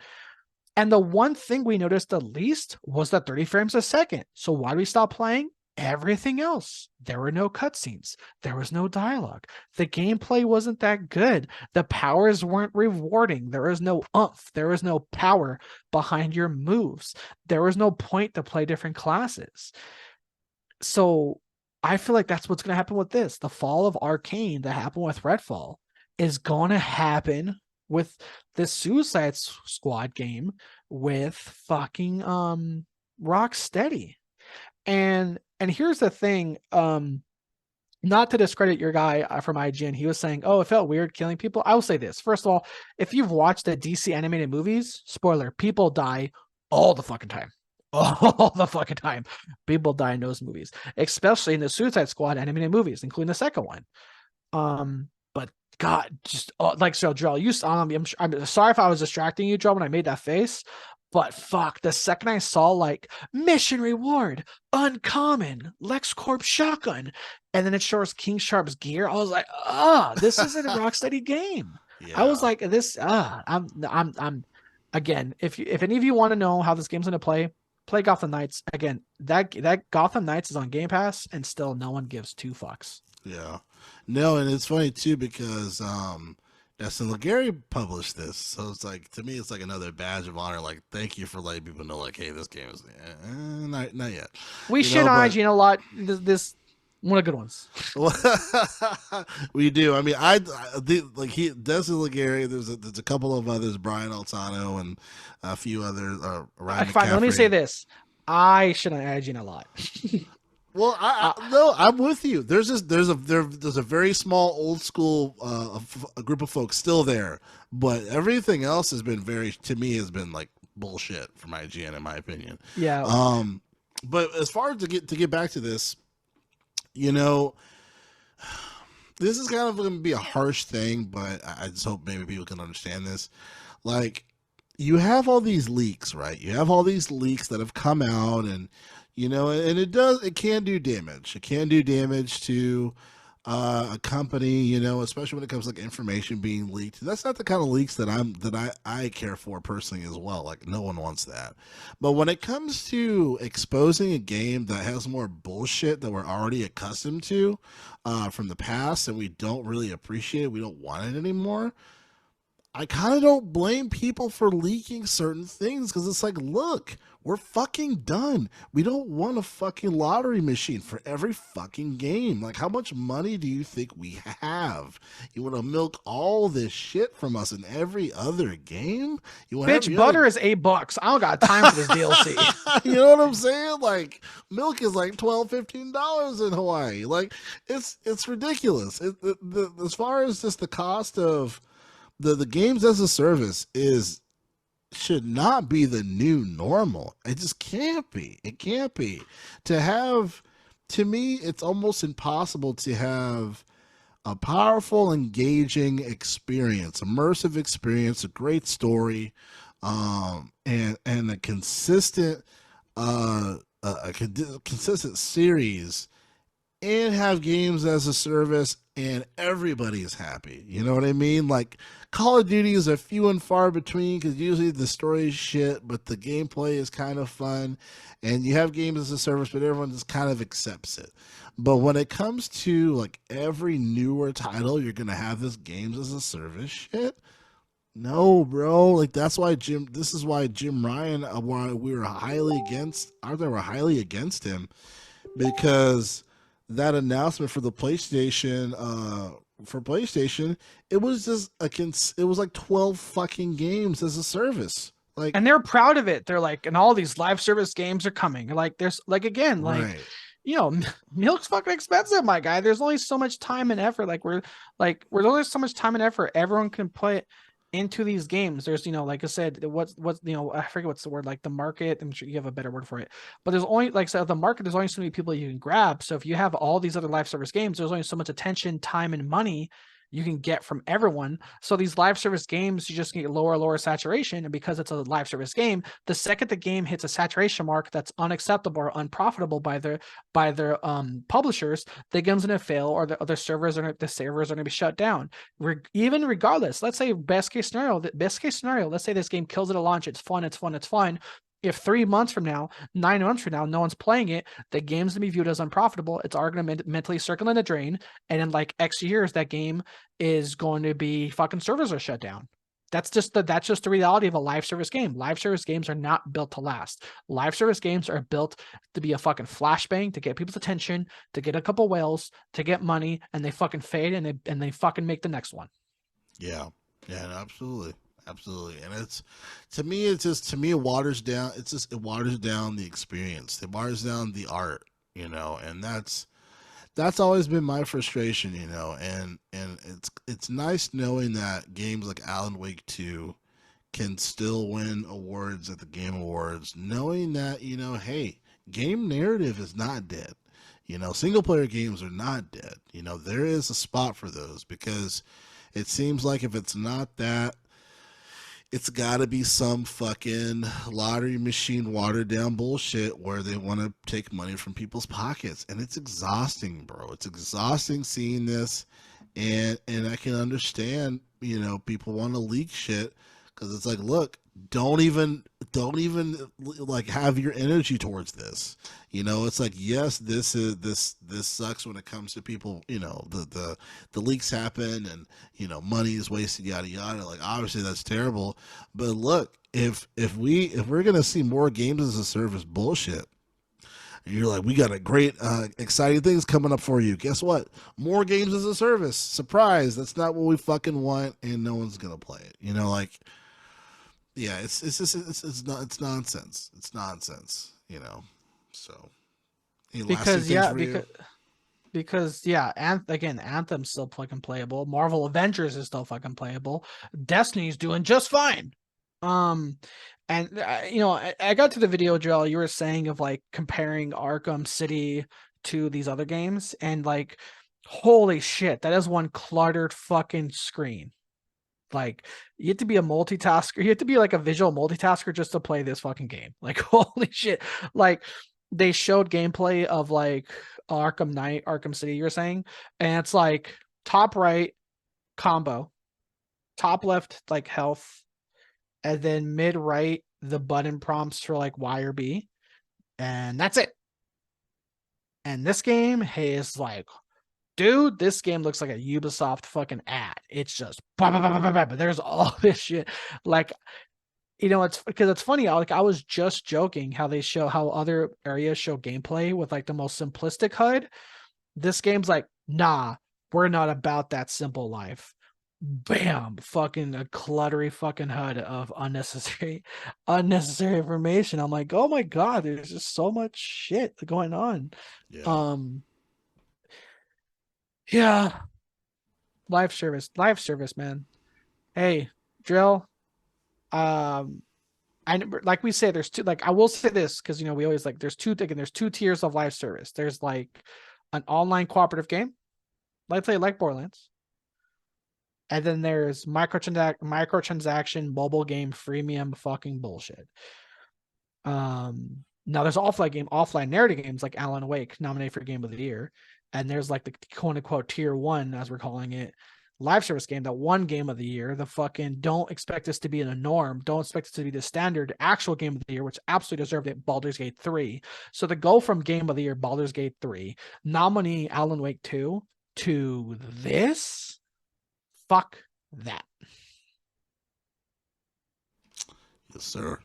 And the one thing we noticed the least was the 30 frames a second. So why do we stop playing? Everything else. There were no cutscenes. There was no dialogue. The gameplay wasn't that good. The powers weren't rewarding. There was no oomph. There was no power behind your moves. There was no point to play different classes. So I feel like that's what's going to happen with this. The fall of Arcane that happened with Redfall is going to happen with this Suicide Squad game with fucking Rocksteady. And here's the thing, not to discredit your guy from IGN, he was saying, oh, it felt weird killing people. I will say this. First of all, if you've watched the DC animated movies, spoiler, people die all the fucking time. All the fucking time. People die in those movies, especially in the Suicide Squad animated movies, including the second one. But God, just like so, Jerrell, I'm sorry if I was distracting you, Joe, when I made that face. But fuck, the second I saw like mission reward, uncommon, LexCorp shotgun, and then it shows King Sharp's gear, I was like, this isn't a Rocksteady game. Yeah. I was like, this, I'm again, if any of you want to know how this game's gonna play Gotham Knights. Again, that Gotham Knights is on Game Pass, and still no one gives 2 fucks. Yeah, no, and it's funny too because Destin Legary published this, so it's like, to me, it's like another badge of honor. Like, thank you for letting people know, like, hey, this game is not yet. We shit on IGN a lot. This one of the good ones. We do. I mean, Destin Legary. There's a couple of others, Brian Altano and a few others. Ryan Fine. Let me say this: I shit on IGN a lot. Well, no, I'm with you. There's a very small old school a group of folks still there, but everything else has been has been like bullshit from IGN, in my opinion. Yeah. But as far as to get back to this, you know, this is kind of going to be a harsh thing, but I just hope maybe people can understand this. Like, you have all these leaks, right? You have all these leaks that have come out, and you know, and it can do damage. It can do damage to a company, you know, especially when it comes to like information being leaked. That's not the kind of leaks that I care for personally as well. Like, no one wants that. But when it comes to exposing a game that has more bullshit that we're already accustomed to from the past, and we don't really appreciate it, we don't want it anymore, I kind of don't blame people for leaking certain things because it's like, look, we're fucking done. We don't want a fucking lottery machine for every fucking game. Like, how much money do you think we have? You want to milk all this shit from us in every other game? You want Bitch, every other. butter is $8. I don't got time for this DLC. You know what I'm saying? Like, milk is like $12, $15 in Hawaii. Like, it's ridiculous. As far as just the cost of the games as a service is should not be the new normal. It just can't be. It can't be. To have to me, it's almost impossible to have a powerful, engaging experience, immersive experience, a great story, and a consistent consistent series and have games as a service and everybody's happy. You know what I mean? Like Call of Duty is a few and far between because usually the story is shit, but the gameplay is kind of fun. And you have games as a service, but everyone just kind of accepts it. But when it comes to like every newer title, you're gonna have this games as a service shit. No, bro. Like that's why Jim. This is why Jim Ryan. Why we were highly against. I think we're highly against him because that announcement for the PlayStation for PlayStation, it was just it was like 12 fucking games as a service. Like And they're proud of it. They're like, and all these live service games are coming. Like there's like again, like right. milk's fucking expensive, my guy. There's only so much time and effort. We're only so much time and effort everyone can put into these games. There's, like I said, what's I forget what's the word, like the market. I'm sure you have a better word for it. But there's only like so the market, there's only so many people you can grab. So if you have all these other live service games, there's only so much attention, time, and money you can get from everyone. So these live service games, you just get lower saturation. And because it's a live service game, the second the game hits a saturation mark that's unacceptable or unprofitable by their publishers, the game's gonna fail, or the servers are gonna be shut down. Even regardless, let's say best case scenario, let's say this game kills it at launch. It's fun. If 3 months from now, 9 months from now, no one's playing it, the game's gonna be viewed as unprofitable. It's already gonna mentally circle in the drain, and in like X years, that game is going to be fucking servers are shut down. That's just the reality of a live service game. Live service games are not built to last. Live service games are built to be a fucking flashbang, to get people's attention, to get a couple whales, to get money, and they fucking fade and they fucking make the next one. Yeah. Yeah, no, absolutely. Absolutely. And it waters down it waters down the experience. It waters down the art, and that's always been my frustration, and it's nice knowing that games like Alan Wake 2 can still win awards at the Game Awards, knowing that, hey, game narrative is not dead. Single player games are not dead. There is a spot for those because it seems like if it's not that, it's got to be some fucking lottery machine watered down bullshit where they want to take money from people's pockets, and it's exhausting, bro. It's exhausting seeing this, and I can understand, people want to leak shit because it's like, look, don't even like have your energy towards this. It's like, yes, this sucks when it comes to people. The leaks happen, and money is wasted, yada yada. Like obviously that's terrible, but look, if we're gonna see more games as a service bullshit, and you're like, we got a great exciting things coming up for you. Guess what? More games as a service. Surprise! That's not what we fucking want, and no one's gonna play it. Like, yeah, it's just it's nonsense. It's nonsense. So any lasting things for you? Because yeah, and again, Anthem's still fucking playable. Marvel Avengers is still fucking playable. Destiny's doing just fine. And I got to the video, Jerrell, you were saying of like comparing Arkham City to these other games, and like, holy shit, that is one cluttered fucking screen. Like, you have to be a multitasker. You have to be like a visual multitasker just to play this fucking game. Like, holy shit. Like, they showed gameplay of like Arkham Knight, Arkham City, you were saying, and it's like top right combo, top left like health, and then mid right the button prompts for like Y or B, and that's it. And this game has like dude, this game looks like a Ubisoft fucking ad. It's just bah, bah, bah, bah, bah, bah, but there's all this shit. Like, it's because it's funny. I was just joking how they show how other areas show gameplay with like the most simplistic HUD. This game's like, nah, we're not about that simple life. Bam, fucking a cluttery fucking HUD of unnecessary information. I'm like, oh my god, there's just so much shit going on. Yeah. Um, yeah, live service, man. Hey, Drill. Um, like we say, there's two. Like I will say this because we always like there's two tiers of live service. There's like an online cooperative game, let's say like Borderlands, and then there's microtransaction mobile game freemium fucking bullshit. Now there's offline narrative games like Alan Wake, nominated for Game of the Year, and there's like the quote unquote tier one, as we're calling it, live service game that won Game of the Year. The fucking don't expect this to be a norm, don't expect it to be the standard actual Game of the Year, which absolutely deserved it. Baldur's Gate 3. So to go from Game of the Year, Baldur's Gate 3, nominee Alan Wake 2 to this, fuck that. Yes, sir.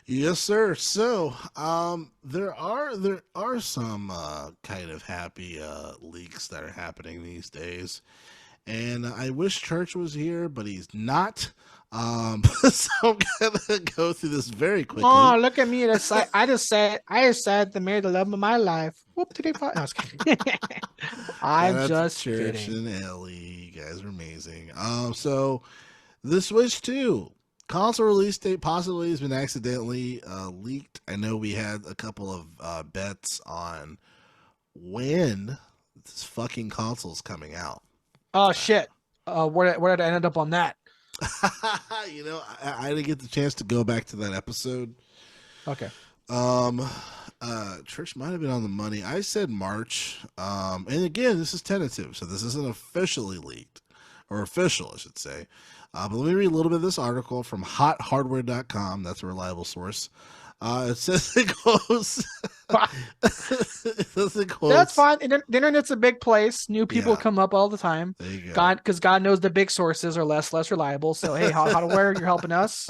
Yes, sir. So, there are some kind of happy leaks that are happening these days, and I wish Church was here, but he's not. So I'm gonna go through this very quickly. Oh, look at me! I just said to marry the love of my life. Whoop did no, I was kidding. I'm just Church kidding. and Ellie. You guys are amazing. So the Switch 2 console release date possibly has been accidentally leaked. I know we had a couple of bets on when this fucking console's coming out. Oh shit! Where did I end up on that? I didn't get the chance to go back to that episode. Okay. Church might have been on the money. I said March. And again, this is tentative, so this isn't officially leaked, or official, I should say. But let me read a little bit of this article from hothardware.com. That's a reliable source. It says it goes. It says it goes. That's fine. The internet's a big place. New people come up all the time. There you go. God knows the big sources are less reliable. So hey, hardware, you're helping us.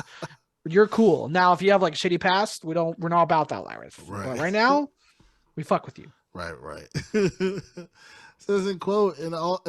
You're cool. Now, if you have like shitty past, we're not about that, Larry. Right. But right now, we fuck with you. Right. Says in quote in all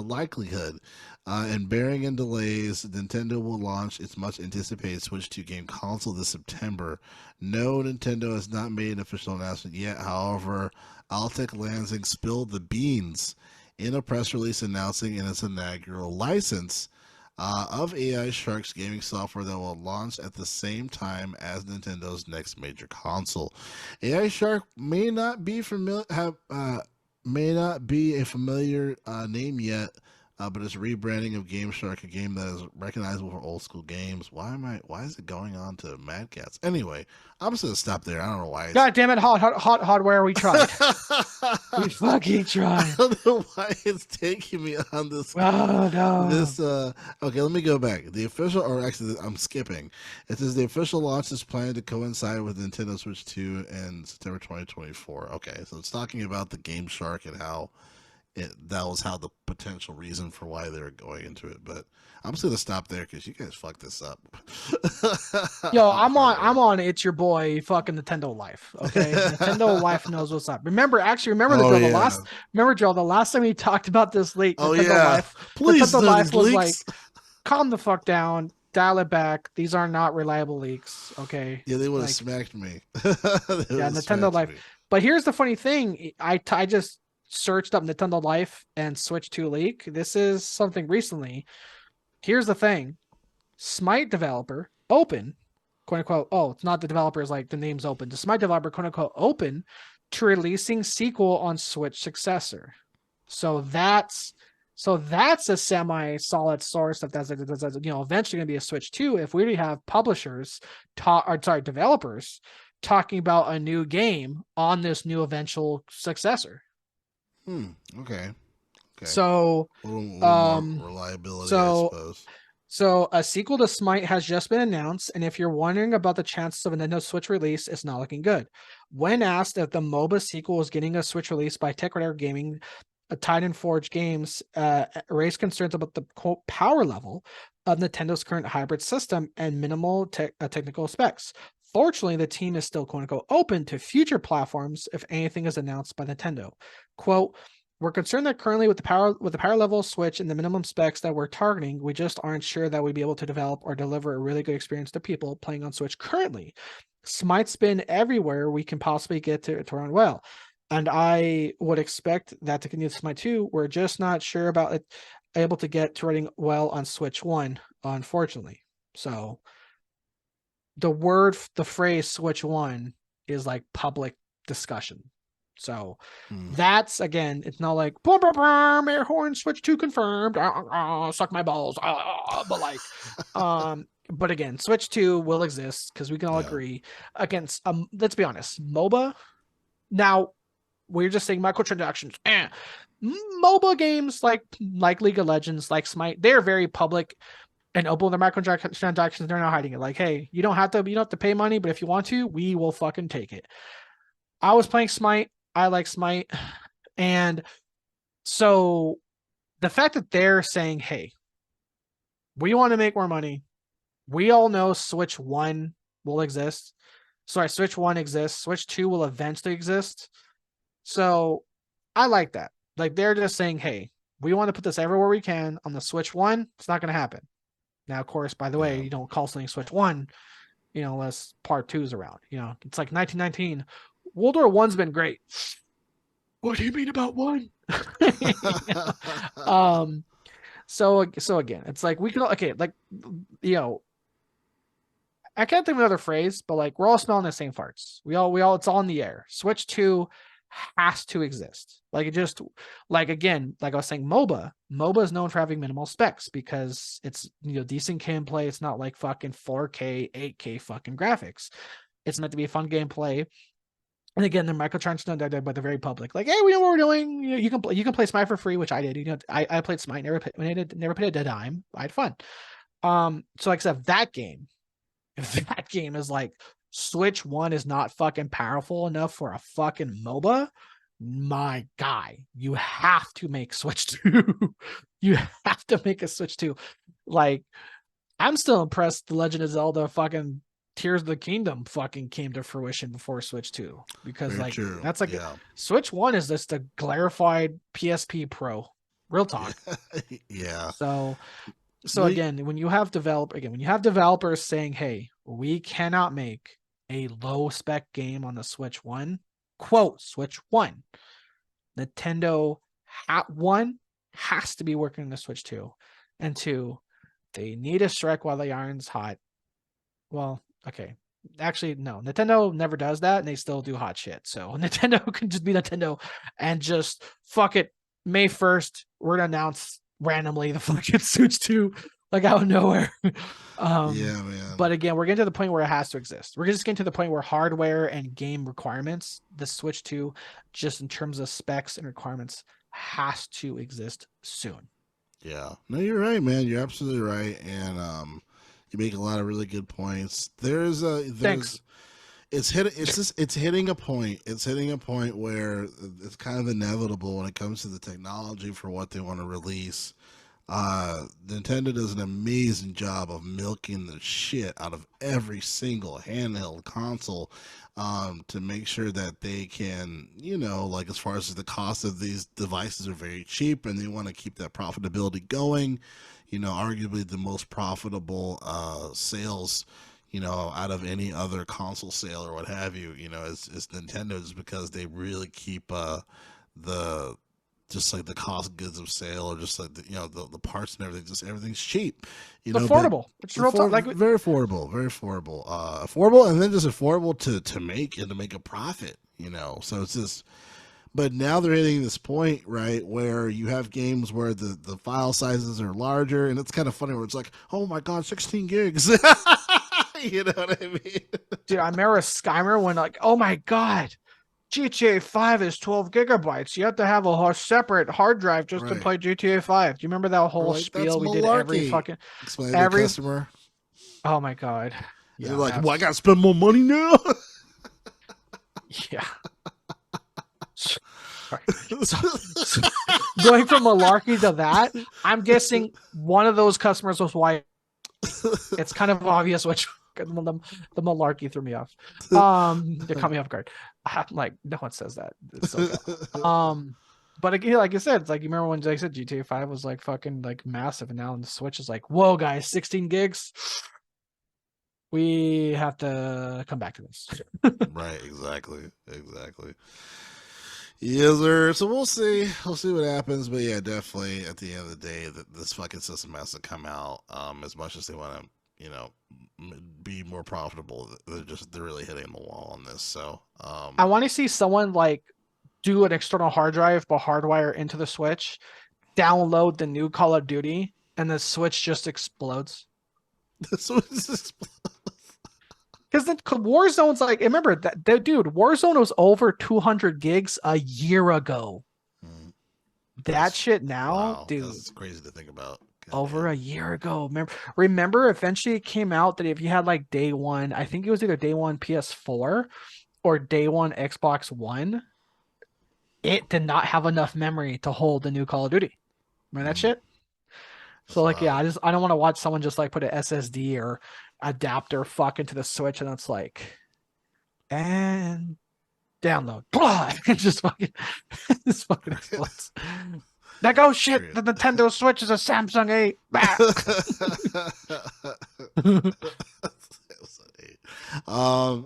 likelihood, and bearing in delays, Nintendo will launch its much anticipated Switch 2 game console this September. No, Nintendo has not made an official announcement yet. However, Altec Lansing spilled the beans in a press release announcing in its inaugural license of AI Shark's gaming software that will launch at the same time as Nintendo's next major console. AI Shark may not be a familiar name yet, but it's rebranding of Game Shark, a game that is recognizable for old school games. Why is it going on to Mad Cats? Anyway, I'm just gonna stop there. I don't know why. God damn it, hot hardware. We tried. We fucking tried. I don't know why it's taking me on this. Oh no. Okay, let me go back. The official, or actually, I'm skipping. It says the official launch is planned to coincide with Nintendo Switch 2 in September 2024. Okay, so it's talking about the Game Shark and how that was how the potential reason for why they were going into it. But I'm just gonna stop there because you guys fucked this up. Yo, I'm on. It's your boy, fucking Nintendo Life. Okay, Nintendo Life knows what's up. Remember Joe, the last time we talked about this leak. Nintendo Life. Please, Nintendo Life was leaks. like, calm the fuck down. Dial it back. These are not reliable leaks. Okay. Yeah, they would have smacked me. Nintendo Life. But here's the funny thing. I just searched up Nintendo Life and Switch 2 leak. This is something recently. Here's the thing. Smite developer open, quote unquote. Oh, it's not the developers, like the name's open. The Smite developer, quote unquote, open to releasing sequel on Switch successor. So that's a semi-solid source that's eventually going to be a Switch 2. If we already have developers talking about a new game on this new eventual successor. Okay. So, a little more reliability, I suppose. So a sequel to Smite has just been announced, and if you're wondering about the chances of a Nintendo Switch release, it's not looking good. When asked if the MOBA sequel is getting a Switch release by TechRadar Gaming, Titan Forge Games raised concerns about the quote power level of Nintendo's current hybrid system and minimal technical specs. Fortunately, the team is still quote unquote open to future platforms if anything is announced by Nintendo. Quote, we're concerned that currently with the power level Switch and the minimum specs that we're targeting, we just aren't sure that we'd be able to develop or deliver a really good experience to people playing on Switch currently. Smite's been everywhere we can possibly get to run well. And I would expect that to continue to Smite 2. We're just not sure about it able to get to running well on Switch 1, unfortunately. So the phrase Switch 1 is like public discussion. So that's again, it's not like air horn Switch 2 confirmed. Suck my balls. But like, but again, Switch 2 will exist because we can all agree against let's be honest, MOBA. Now we're just saying microtransactions. MOBA games like League of Legends, like Smite, they're very public and open with their microtransactions. They're not hiding it. Like, hey, you don't have to pay money, but if you want to, we will fucking take it. I was playing Smite. I like Smite. And so the fact that they're saying, hey, we want to make more money. We all know Switch 1 will exist. Sorry, Switch 1 exists. Switch 2 will eventually exist. So I like that. Like they're just saying, hey, we want to put this everywhere we can on the Switch 1. It's not going to happen. Now, of course, by the way, you don't call something Switch 1, unless part 2 is around. It's like 1919. World War One's been great. What do you mean about 1? So again, it's like we can I can't think of another phrase, but like we're all smelling the same farts. We all it's all in the air. Switch 2 has to exist. Like it just again, like I was saying, MOBA is known for having minimal specs because it's decent gameplay. It's not like fucking 4K, 8K fucking graphics. It's meant to be a fun gameplay. And again, the microtransactions are by the very public. Like, hey, we know what we're doing. You can play Smite for free, which I did. I played Smite, never paid a dime. I had fun. So like I said, if that game is like Switch 1 is not fucking powerful enough for a fucking MOBA, my guy, you have to make Switch 2. You have to make a Switch 2. Like, I'm still impressed The Legend of Zelda fucking Tears of the Kingdom fucking came to fruition before Switch 2. Because Very true. That's like Switch 1 is just a glorified PSP Pro. Real talk. Yeah. So again, when you have developers saying, hey, we cannot make a low spec game on the Switch 1, quote, Switch 1, Nintendo one has to be working on the Switch 2. And 2, they need to strike while the iron's hot. Well, okay. Actually, no. Nintendo never does that, and they still do hot shit. So Nintendo can just be Nintendo and just fuck it. May 1st, we're gonna announce randomly the fucking Switch 2 like out of nowhere. Yeah, man. But again, we're getting to the point where it has to exist. We're just getting to the point where hardware and game requirements, the Switch 2, just in terms of specs and requirements, has to exist soon. Yeah. No, you're right, man. You're absolutely right. And you make a lot of really good points. Thanks. It's hitting a point. It's hitting a point where it's kind of inevitable when it comes to the technology for what they want to release. Nintendo does an amazing job of milking the shit out of every single handheld console to make sure that they can, like as far as the cost of these devices are very cheap and they want to keep that profitability going. Arguably the most profitable sales out of any other console sale or what have you, is Nintendo's, because they really keep just like the cost of goods of sale, or just like the parts and everything, just everything's cheap. Affordable. It's real talk, like very affordable, affordable, and then just affordable to make and to make a profit. So it's just. But now they're hitting this point, right, where you have games where the file sizes are larger, and it's kind of funny where it's like, oh my god, 16 gigs. You know what I mean? Dude, I remember Skymer when like, oh my god, GTA 5 is 12 gigabytes. You have to have a separate hard drive just to Right. play GTA 5. Do you remember that We're whole like, that's spiel we did every malarkey. fucking Explain to the every customer. oh my god. And they're Yeah, like, well, I that's gotta spend more money now. yeah. Sorry. So going from malarkey to that, I'm guessing one of those customers was white. It's kind of obvious which the malarkey threw me off. They caught me off guard. I'm like, no one says that. It's so dumb. But again, like I said, it's like you remember when I said GTA 5 was like fucking like massive, and now on the Switch is like, whoa, guys, 16 gigs. We have to come back to this. Right, exactly. Yes, sir. So we'll see. We'll see what happens. But yeah, definitely at the end of the day, that this fucking system has to come out. As much as they want to, be more profitable, they're really hitting the wall on this. So I want to see someone like do an external hard drive, but hardwire into the Switch, download the new Call of Duty, and the Switch just explodes. this was Because the Warzone's like, remember that dude, Warzone was over 200 gigs a year ago. That shit now, wow, dude, that's crazy to think about. God over damn. a year ago. Remember, eventually it came out that if you had like day one, I think it was either day one PS4 or day one Xbox One, it did not have enough memory to hold the new Call of Duty. Remember that shit? So like, yeah, I don't want to watch someone just like put an SSD or adapter fuck into the Switch and it's like, and download. Blah! It just fucking explodes. Like, oh shit, the Nintendo Switch is a Samsung 8.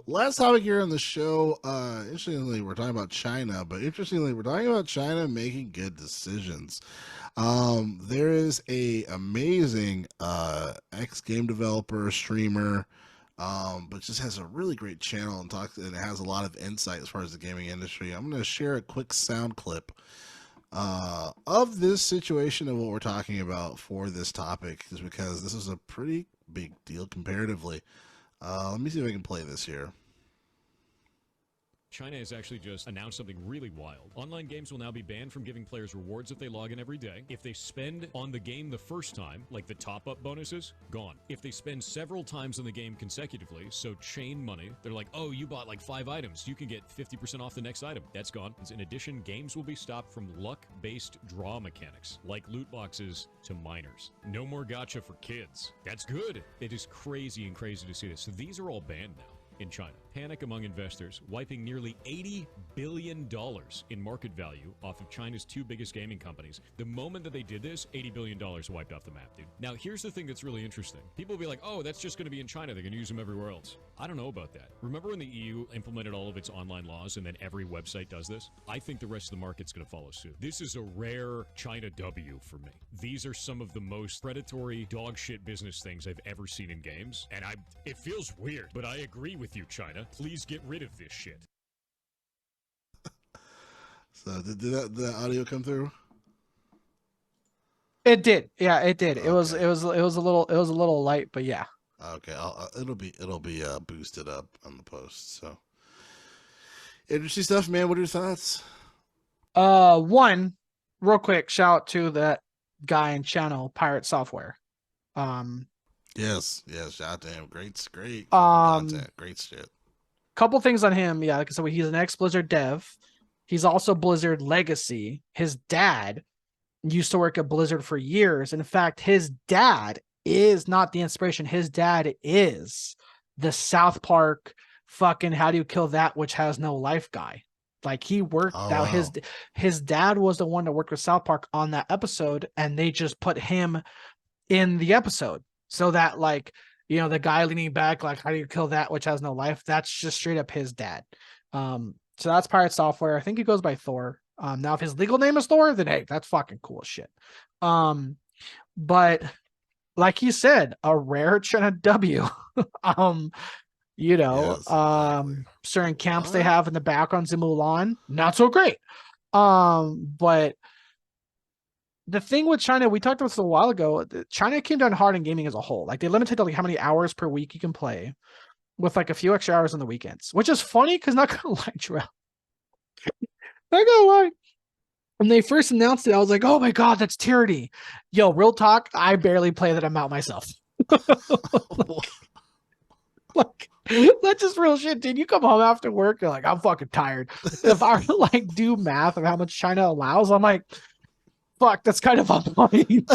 Last topic here on the show, interestingly, we're talking about China, but interestingly, we're talking about China making good decisions. There is a amazing ex game developer, streamer, but just has a really great channel and it has a lot of insight as far as the gaming industry. I'm going to share a quick sound clip of this situation and what we're talking about for this topic, is because this is a pretty big deal comparatively. Let me see if I can play this here. China has actually just announced something really wild. Online games will now be banned from giving players rewards if they log in every day. If they spend on the game the first time, like the top-up bonuses, gone. If they spend several times on the game consecutively, so chain money, they're like, oh, you bought like 5 items, you can get 50% off the next item. That's gone. In addition, games will be stopped from luck-based draw mechanics, like loot boxes to minors. No more gacha for kids. That's good. It is crazy and crazy to see this. So these are all banned now in China. Panic among investors, wiping nearly $80 billion in market value off of China's 2 biggest gaming companies. The moment that they did this, $80 billion wiped off the map, dude. Now, here's the thing that's really interesting. People will be like, oh, that's just going to be in China. They're going to use them everywhere else. I don't know about that. Remember when the EU implemented all of its online laws and then every website does this? I think the rest of the market's going to follow suit. This is a rare China W for me. These are some of the most predatory dog shit business things I've ever seen in games. And it feels weird, but I agree with you, China. Please get rid of this shit. So did the audio come through? It did. Yeah, it did. Okay. It was a little light, but yeah. Okay, it'll be boosted up on the post. So interesting stuff, man. What are your thoughts? One, real quick, shout out to that guy in channel, Pirate Software. Yes, shout out to him. Great content, great shit. Couple things on him. Yeah, like I said, he's an ex-Blizzard dev. He's also Blizzard Legacy. His dad used to work at Blizzard for years. In fact, his dad is not the inspiration. His dad is the South Park fucking how do you kill that which has no life guy. Like he worked out his dad was the one that worked with South Park on that episode, and they just put him in the episode so that like, the guy leaning back, like, how do you kill that which has no life? That's just straight up his dad. So that's Pirate Software. I think he goes by Thor. Now if his legal name is Thor, then hey, that's fucking cool as shit. But like he said, a rare China W. Yes, exactly. Certain camps they have in the backgrounds in Mulan, not so great. But the thing with China, we talked about this a while ago. China came down hard in gaming as a whole. Like they limited to like how many hours per week you can play, with like a few extra hours on the weekends, which is funny because not gonna lie, Jerrell, Not gonna lie. When they first announced it, I was like, "Oh my god, that's tyranny." Yo, real talk, I barely play that amount myself. Like, that's just real shit, dude. You come home after work, you're like, I'm fucking tired. If I were to like do math of how much China allows, I'm like, fuck, that's kind of on point.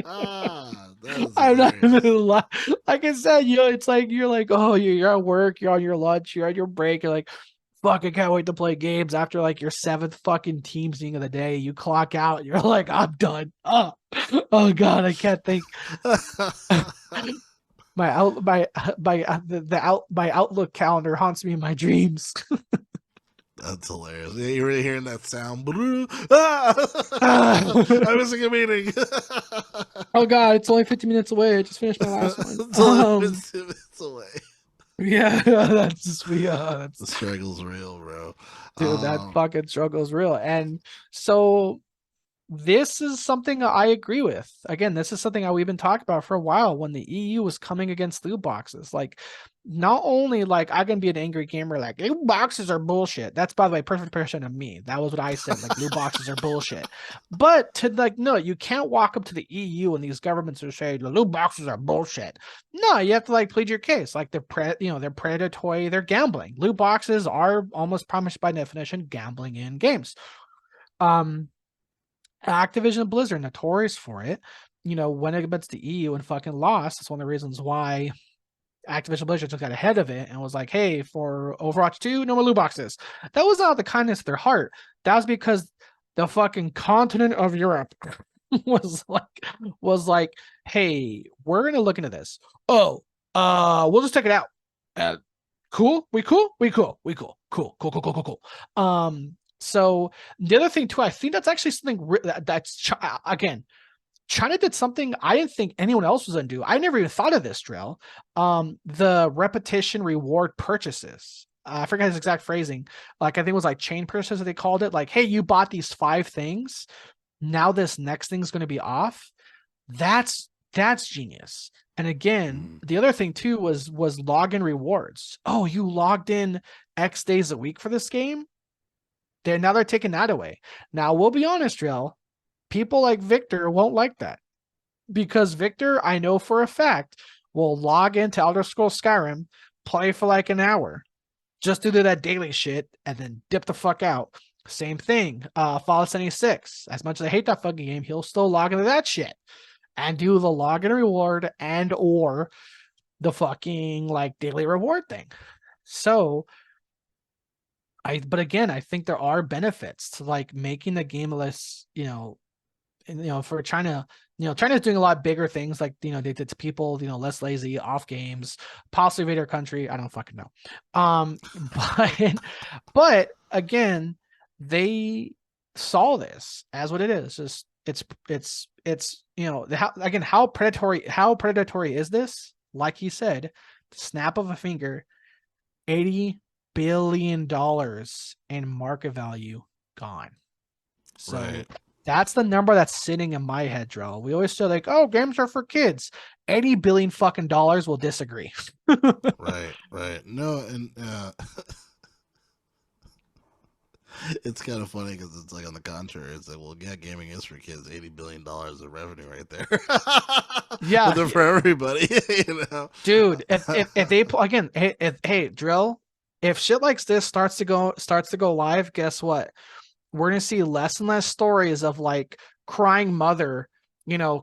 I'm not even gonna lie. Like I said, it's like you're like, oh, you're at work, you're on your lunch, you're on your break, you're like, fuck, I can't wait to play games after like your 7th fucking teams meeting of the day. You clock out, you're like, I'm done. Oh god, I can't think. My Outlook calendar haunts me in my dreams. That's hilarious. Yeah, you're really hearing that sound. I was in a meeting. Oh god, it's only 50 minutes away. I just finished my last one. It's only 50 minutes away. Yeah, that's just The struggle's real, bro. Dude, that fucking struggle's real. And so this is something I agree with. Again, this is something we've been talking about for a while when the EU was coming against loot boxes. Like, not only like I can be an angry gamer, like loot boxes are bullshit. That's, by the way, perfect impression of me. That was what I said. Like, loot boxes are bullshit. But to like, no, you can't walk up to the EU and these governments are saying the loot boxes are bullshit. No, you have to like plead your case. Like they're predatory, they're gambling. Loot boxes are almost promised by definition gambling in games. Activision and Blizzard notorious for it. When it against the EU and fucking lost, that's one of the reasons why Activision Blizzard took that ahead of it and was like, hey, for Overwatch 2, no more loot boxes. That was out of the kindness of their heart. That was because the fucking continent of Europe was like, hey, we're gonna look into this. Oh, we'll just check it out. Cool. We cool. Cool. So the other thing too, I think that's actually something that's again, China did something I didn't think anyone else was gonna do. I never even thought of this, Jerrell. The repetition reward purchases. I forget his exact phrasing. Like I think it was like chain purchases that they called it. Like, hey, you bought these 5 things. Now this next thing's gonna be off. That's genius. And again, the other thing too was login rewards. Oh, you logged in X days a week for this game? Now they're taking that away. Now we'll be honest, Jerrell, people like Victor won't like that because Victor, I know for a fact, will log into Elder Scrolls Skyrim, play for like an hour, just to do that daily shit, and then dip the fuck out. Same thing. Fallout 76. As much as I hate that fucking game, he'll still log into that shit and do the login reward and or the fucking like daily reward thing. So. But again, I think there are benefits to like making the game less, for China, China's doing a lot bigger things like, they did to people, less lazy off games, possibly invade our country. I don't fucking know. But again, they saw this as what it is. Just it's how predatory is this? Like he said, snap of a finger, $80 billion in market value gone. So that's the number that's sitting in my head, Jerrell. We always say like, oh, games are for kids. $80 billion fucking dollars will disagree. Right. No, and it's kind of funny because it's like on the contrary. It's like, well, yeah, gaming is for kids. $80 billion of revenue right there. Yeah, but they're for everybody. Dude. If they again, hey, Drill. If shit like this starts to go live, guess what? We're gonna see less and less stories of like crying mother,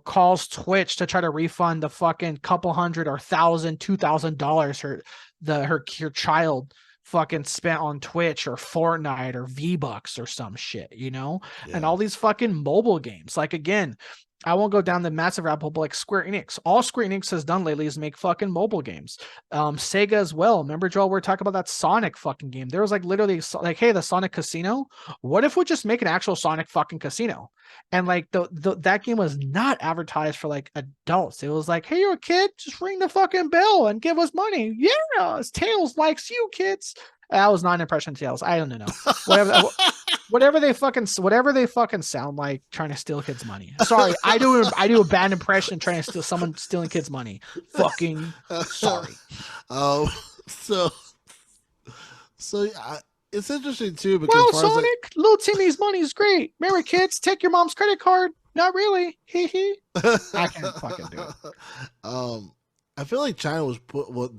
calls Twitch to try to refund the fucking couple hundred or $1,000, $2,000 her child fucking spent on Twitch or Fortnite or V-Bucks or some shit, and all these fucking mobile games. Like again, I won't go down the massive rabbit hole, but like Square Enix. All Square Enix has done lately is make fucking mobile games. Sega as well. Remember, Joel, we were talking about that Sonic fucking game. There was like literally like, hey, the Sonic Casino. What if we just make an actual Sonic fucking casino? And like that game was not advertised for like adults. It was like, hey, you're a kid, just ring the fucking bell and give us money. Yeah, Tails likes you, kids. That was not an impression of Tails. I don't know. Whatever they fucking sound like trying to steal kids' money. Sorry, I do a bad impression trying to steal someone stealing kids' money. Fucking sorry. So it's interesting too because Wow, as far as, like, Sonic, little Timmy's money is great. Remember, kids, take your mom's credit card. Not really. Hee hee. I can't fucking do it. I feel like China was put. Well,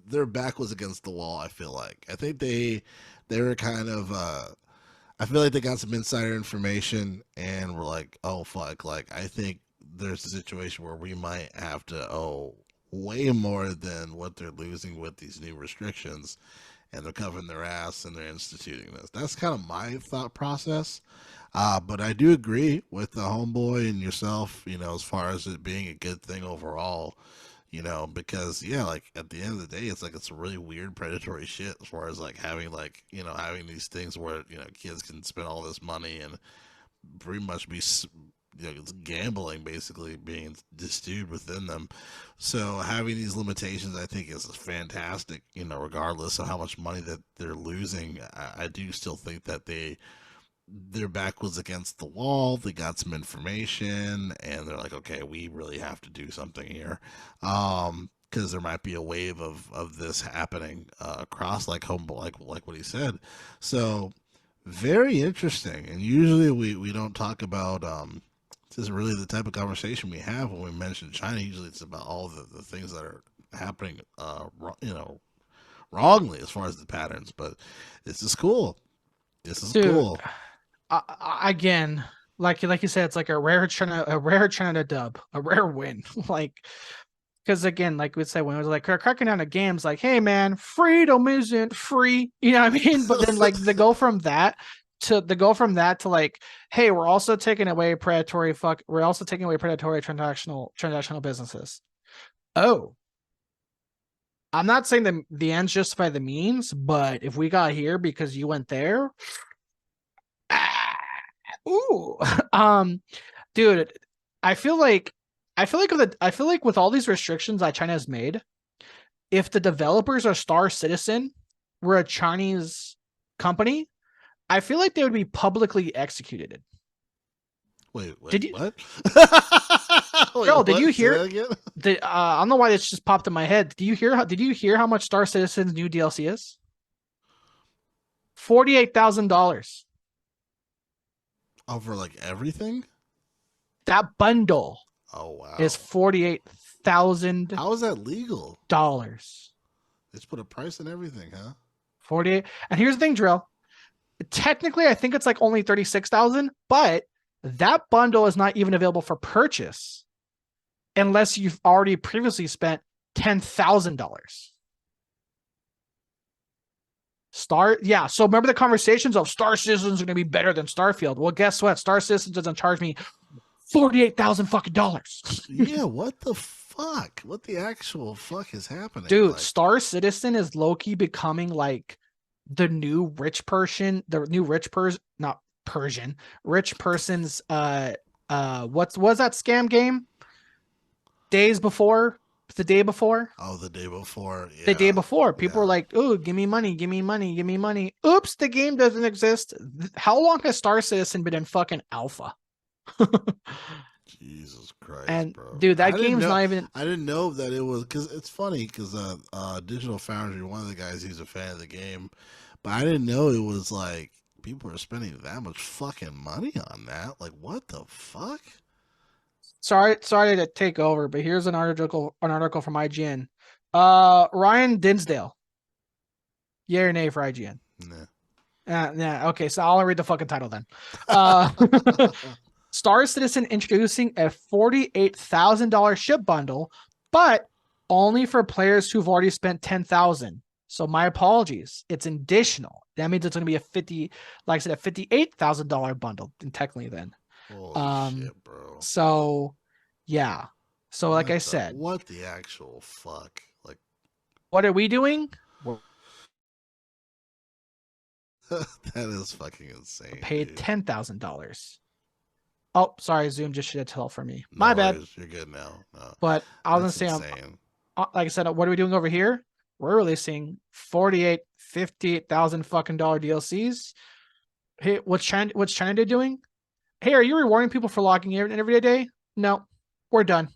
their back was against the wall. I feel like. I think they were kind of. I feel like they got some insider information and were like, oh fuck, like I think there's a situation where we might have to owe way more than what they're losing with these new restrictions, and they're covering their ass and they're instituting this. That's kind of my thought process. But I do agree with the homeboy and yourself, as far as it being a good thing overall, because yeah, like at the end of the day, it's like it's really weird predatory shit as far as like having like, having these things where, kids can spend all this money and pretty much be, it's gambling basically being distilled within them. So having these limitations, I think, is fantastic, regardless of how much money that they're losing. I do still think that their back was against the wall. They got some information and they're like, okay, we really have to do something here. Because there might be a wave of this happening across like what he said. So very interesting. And usually we don't talk about this is really the type of conversation we have when we mention China. Usually it's about all the things that are happening wrongly as far as the patterns. But this is cool. This is Dude, cool. Again, like you said, it's like a rare China dub, a rare win. Like, because again, like we said, when it was like cracking down the games, like, hey man, freedom isn't free, you know what I mean? But then like the go from that to like, hey, we're also taking away predatory transactional businesses. Oh, I'm not saying that the ends justify the means, but if we got here because you went there. Ooh, dude, I feel like with all these restrictions that China has made, if the developers of Star Citizen were a Chinese company, I feel like they would be publicly executed. Wait, did you, what? Jerrell, did you hear? I don't know why this just popped in my head. Did you hear how much Star Citizen's new DLC is? $48,000. Over like everything? That bundle. Oh wow. Is $48,000. How is that legal? They just put a price on everything, huh? 48. And here's the thing, Jerrell. Technically, I think it's like only 36,000, but that bundle is not even available for purchase unless you've already previously spent $10,000. So remember the conversations of Star Citizen's going to be better than Starfield. Well, guess what? Star Citizen doesn't charge me $48,000 fucking dollars. Yeah, what the fuck? What the actual fuck is happening? Dude, like, Star Citizen is low-key becoming like the new rich person's what's that scam game? Days before? The day before? Oh, the day before. Yeah. The day before. People were like, oh, give me money, give me money, give me money. Oops, the game doesn't exist. How long has Star Citizen been in fucking alpha? Jesus Christ, and bro. Dude, that game's not even. I didn't know that it was, because it's funny because Digital Foundry, one of the guys, he's a fan of the game, but I didn't know it was like people are spending that much fucking money on that. Like, what the fuck? Sorry to take over, but here's an article from IGN. Ryan Dinsdale. Yay or nay for IGN? Nah. Yeah. Okay, so I'll read the fucking title then. Star Citizen introducing a $48,000 ship bundle, but only for players who've already spent $10,000. So my apologies. It's additional. That means it's going to be a $58,000 bundle, and technically then. Holy shit, bro. So, yeah. So, like I said, what the actual fuck? Like, what are we doing? That is fucking insane. Paid $10,000. Oh, sorry, Zoom just should have told for me. My bad. You're good now. No, but I was gonna say, like I said, what are we doing over here? We're releasing $58,000 fucking DLCs. Hey, what's China doing? Hey, are you rewarding people for logging in every day? No, we're done.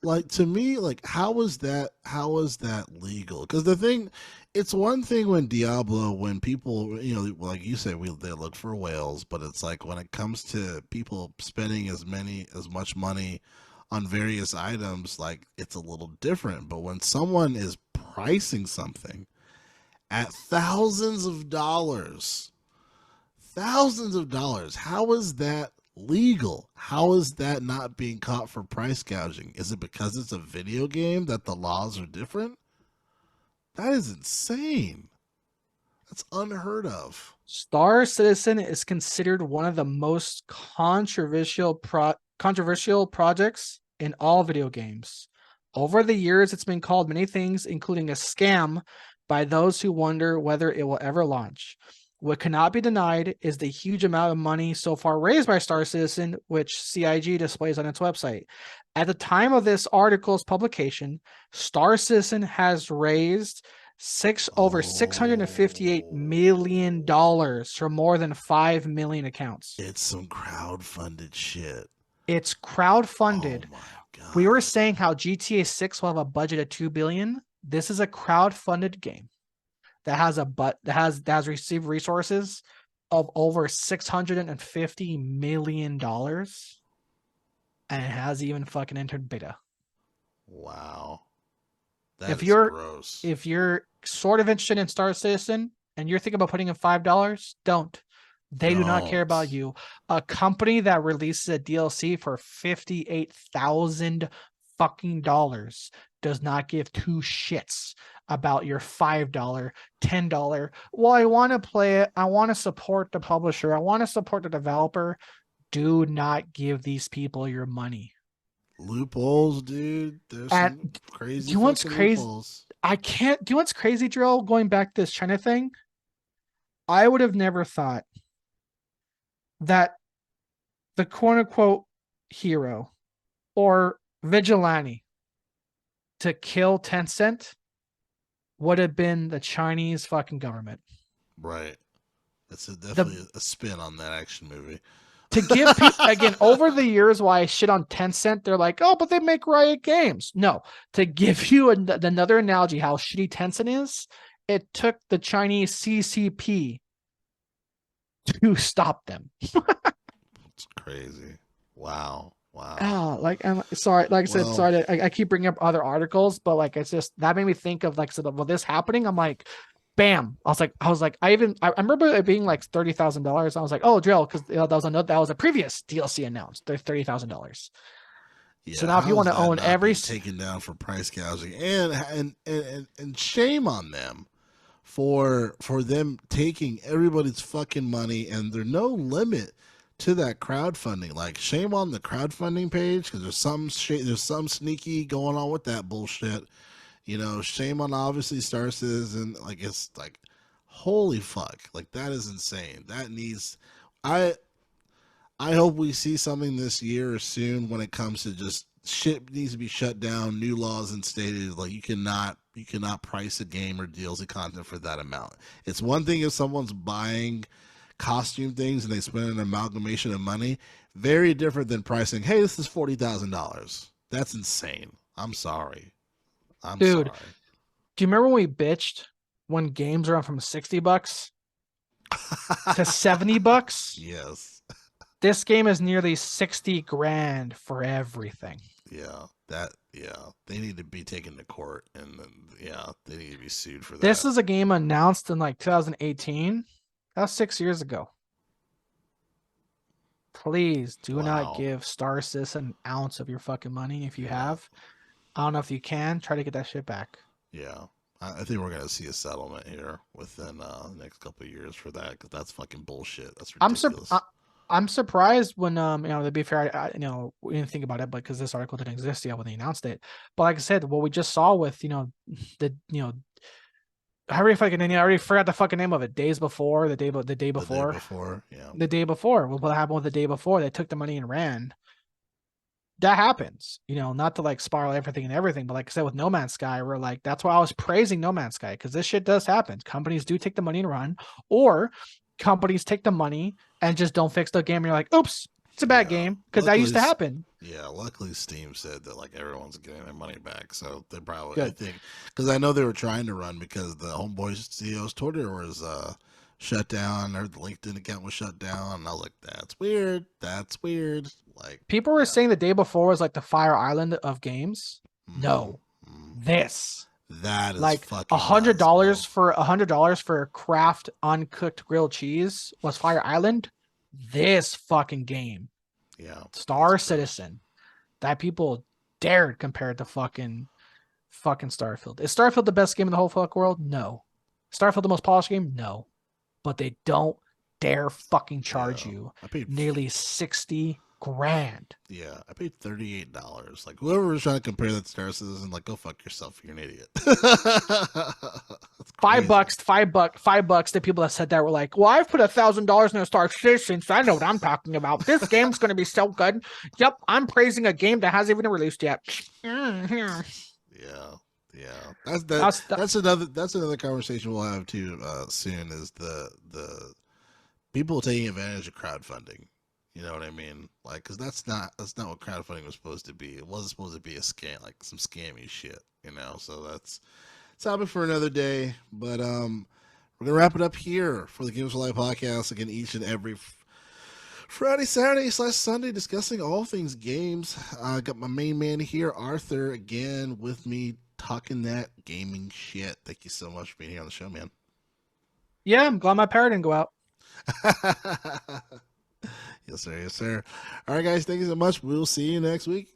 Like, to me, like, how is that legal? Because the thing, It's one thing when Diablo, when people, like you said, they look for whales, but it's like when it comes to people spending as much money on various items, like it's a little different. But when someone is pricing something at thousands of dollars, how is that legal? How is that not being caught for price gouging? Is it because it's a video game that the laws are different? That is insane. That's unheard of. Star Citizen is considered one of the most controversial projects in all video games. Over the years, it's been called many things, including a scam by those who wonder whether it will ever launch. What cannot be denied is the huge amount of money so far raised by Star Citizen, which CIG displays on its website. At the time of this article's publication, Star Citizen has raised over $658 million from more than 5 million accounts. It's some crowdfunded shit. It's crowdfunded. Oh my God. We were saying how GTA 6 will have a budget of $2 billion. This is a crowdfunded game that has received resources of over $650 million, and it has even fucking entered beta. Wow. If gross. If you're sort of interested in Star Citizen and you're thinking about putting in $5, don't. They do not care about you. A company that releases a DLC for $58,000 fucking dollars does not give two shits about your $5, $10. Well, I want to play it. I want to support the publisher. I want to support the developer. Do not give these people your money. Loopholes, dude. There's some crazy. Do you know what's crazy? Loopholes. I can't. Do you know what's crazy, Jerrell? Going back to this China thing, I would have never thought that the quote unquote hero or vigilante to kill Tencent would have been the Chinese fucking government. Right. That's definitely a spin on that action movie. To give people, again, over the years, why I shit on Tencent, they're like, oh, but they make Riot games. No, to give you another analogy how shitty Tencent is, it took the Chinese CCP to stop them. It's crazy. Wow. Oh, I'm sorry. Like I said, sorry. I keep bringing up other articles, but like it's just that made me think of like, so well, this happening. I'm like, bam. I was like, I remember it being like $30,000. I was like, oh, Jerrell, because that was a previous DLC announced. They're $30,000. Yeah, so now if you want to own every taken down for price gouging and shame on them for them taking everybody's fucking money, and there's no limit to that crowdfunding. Like, shame on the crowdfunding page, because there's some sneaky going on with that bullshit. Shame on obviously Star Citizen. Like, it's like, holy fuck, like that is insane. That needs, I hope we see something this year or soon when it comes to just shit needs to be shut down, new laws instated. Like, you cannot price a game or DLC content for that amount. It's one thing if someone's buying costume things and they spend an amalgamation of money. Very different than pricing, hey, this is $40,000. That's insane. I'm sorry. Dude, do you remember when we bitched when games were from $60 to $70? Yes. This game is nearly $60,000 for everything. Yeah, they need to be taken to court, and they need to be sued for that. This is a game announced in like 2018. That was 6 years ago. Please do not give Star Citizen an ounce of your fucking money if you have. I don't know if you can. Try to get that shit back. Yeah. I think we're going to see a settlement here within the next couple of years for that, because that's fucking bullshit. That's ridiculous. I'm surprised when, to be fair, we didn't think about it, but because this article didn't exist yet when they announced it. But like I said, what we just saw with, I already forgot the fucking name of it. The day before. Yeah. The day before. What happened with the day before? They took the money and ran. That happens, not to like spiral everything, but like I said, with No Man's Sky, we're like, that's why I was praising No Man's Sky, because this shit does happen. Companies do take the money and run, or companies take the money and just don't fix the game. And you're like, oops, It's a bad Yeah. game because that used to Luckily, happen. Yeah, luckily Steam said that like everyone's getting their money back, so they probably I Good. think because I know they were trying to run because the Homeboy CEO's Twitter was shut down. Or the LinkedIn account was shut down, and I was like, that's weird. That's weird. Like People were yeah. saying the day before was like the Fire Island of games. No, this That is like fucking $100 nuts, for $100 for Kraft uncooked grilled cheese was Fire Island. This fucking game, bro. Yeah, Star that's gross. Citizen, that people dared compare it to fucking Starfield. Is Starfield the best game in the whole fuck world? No. Starfield the most polished game? No. But they don't dare fucking charge you I paid nearly 60 grand. Yeah, I paid $38. Like whoever was trying to compare that to Star Citizen, like go fuck yourself. You're an idiot. $5, $5 to people that said that were like, well, I've put $1,000 in a Star Citizen, so I know what I'm talking about. This game's going to be so good. Yep, I'm praising a game that hasn't even released yet. Yeah, that's another conversation we'll have too soon. Is the people taking advantage of crowdfunding. You know what I mean? Like, because that's not what crowdfunding was supposed to be. It wasn't supposed to be a scam, like some scammy shit. You know, so that's topic for another day. But we're gonna wrap it up here for the Games for Life podcast again each and every Friday, Saturday / Sunday, discussing all things games. I got my main man here, Arthur, again with me talking that gaming shit. Thank you so much for being here on the show, man. Yeah, I'm glad my parrot didn't go out. Yes, sir. Yes, sir. All right, guys. Thank you so much. We'll see you next week.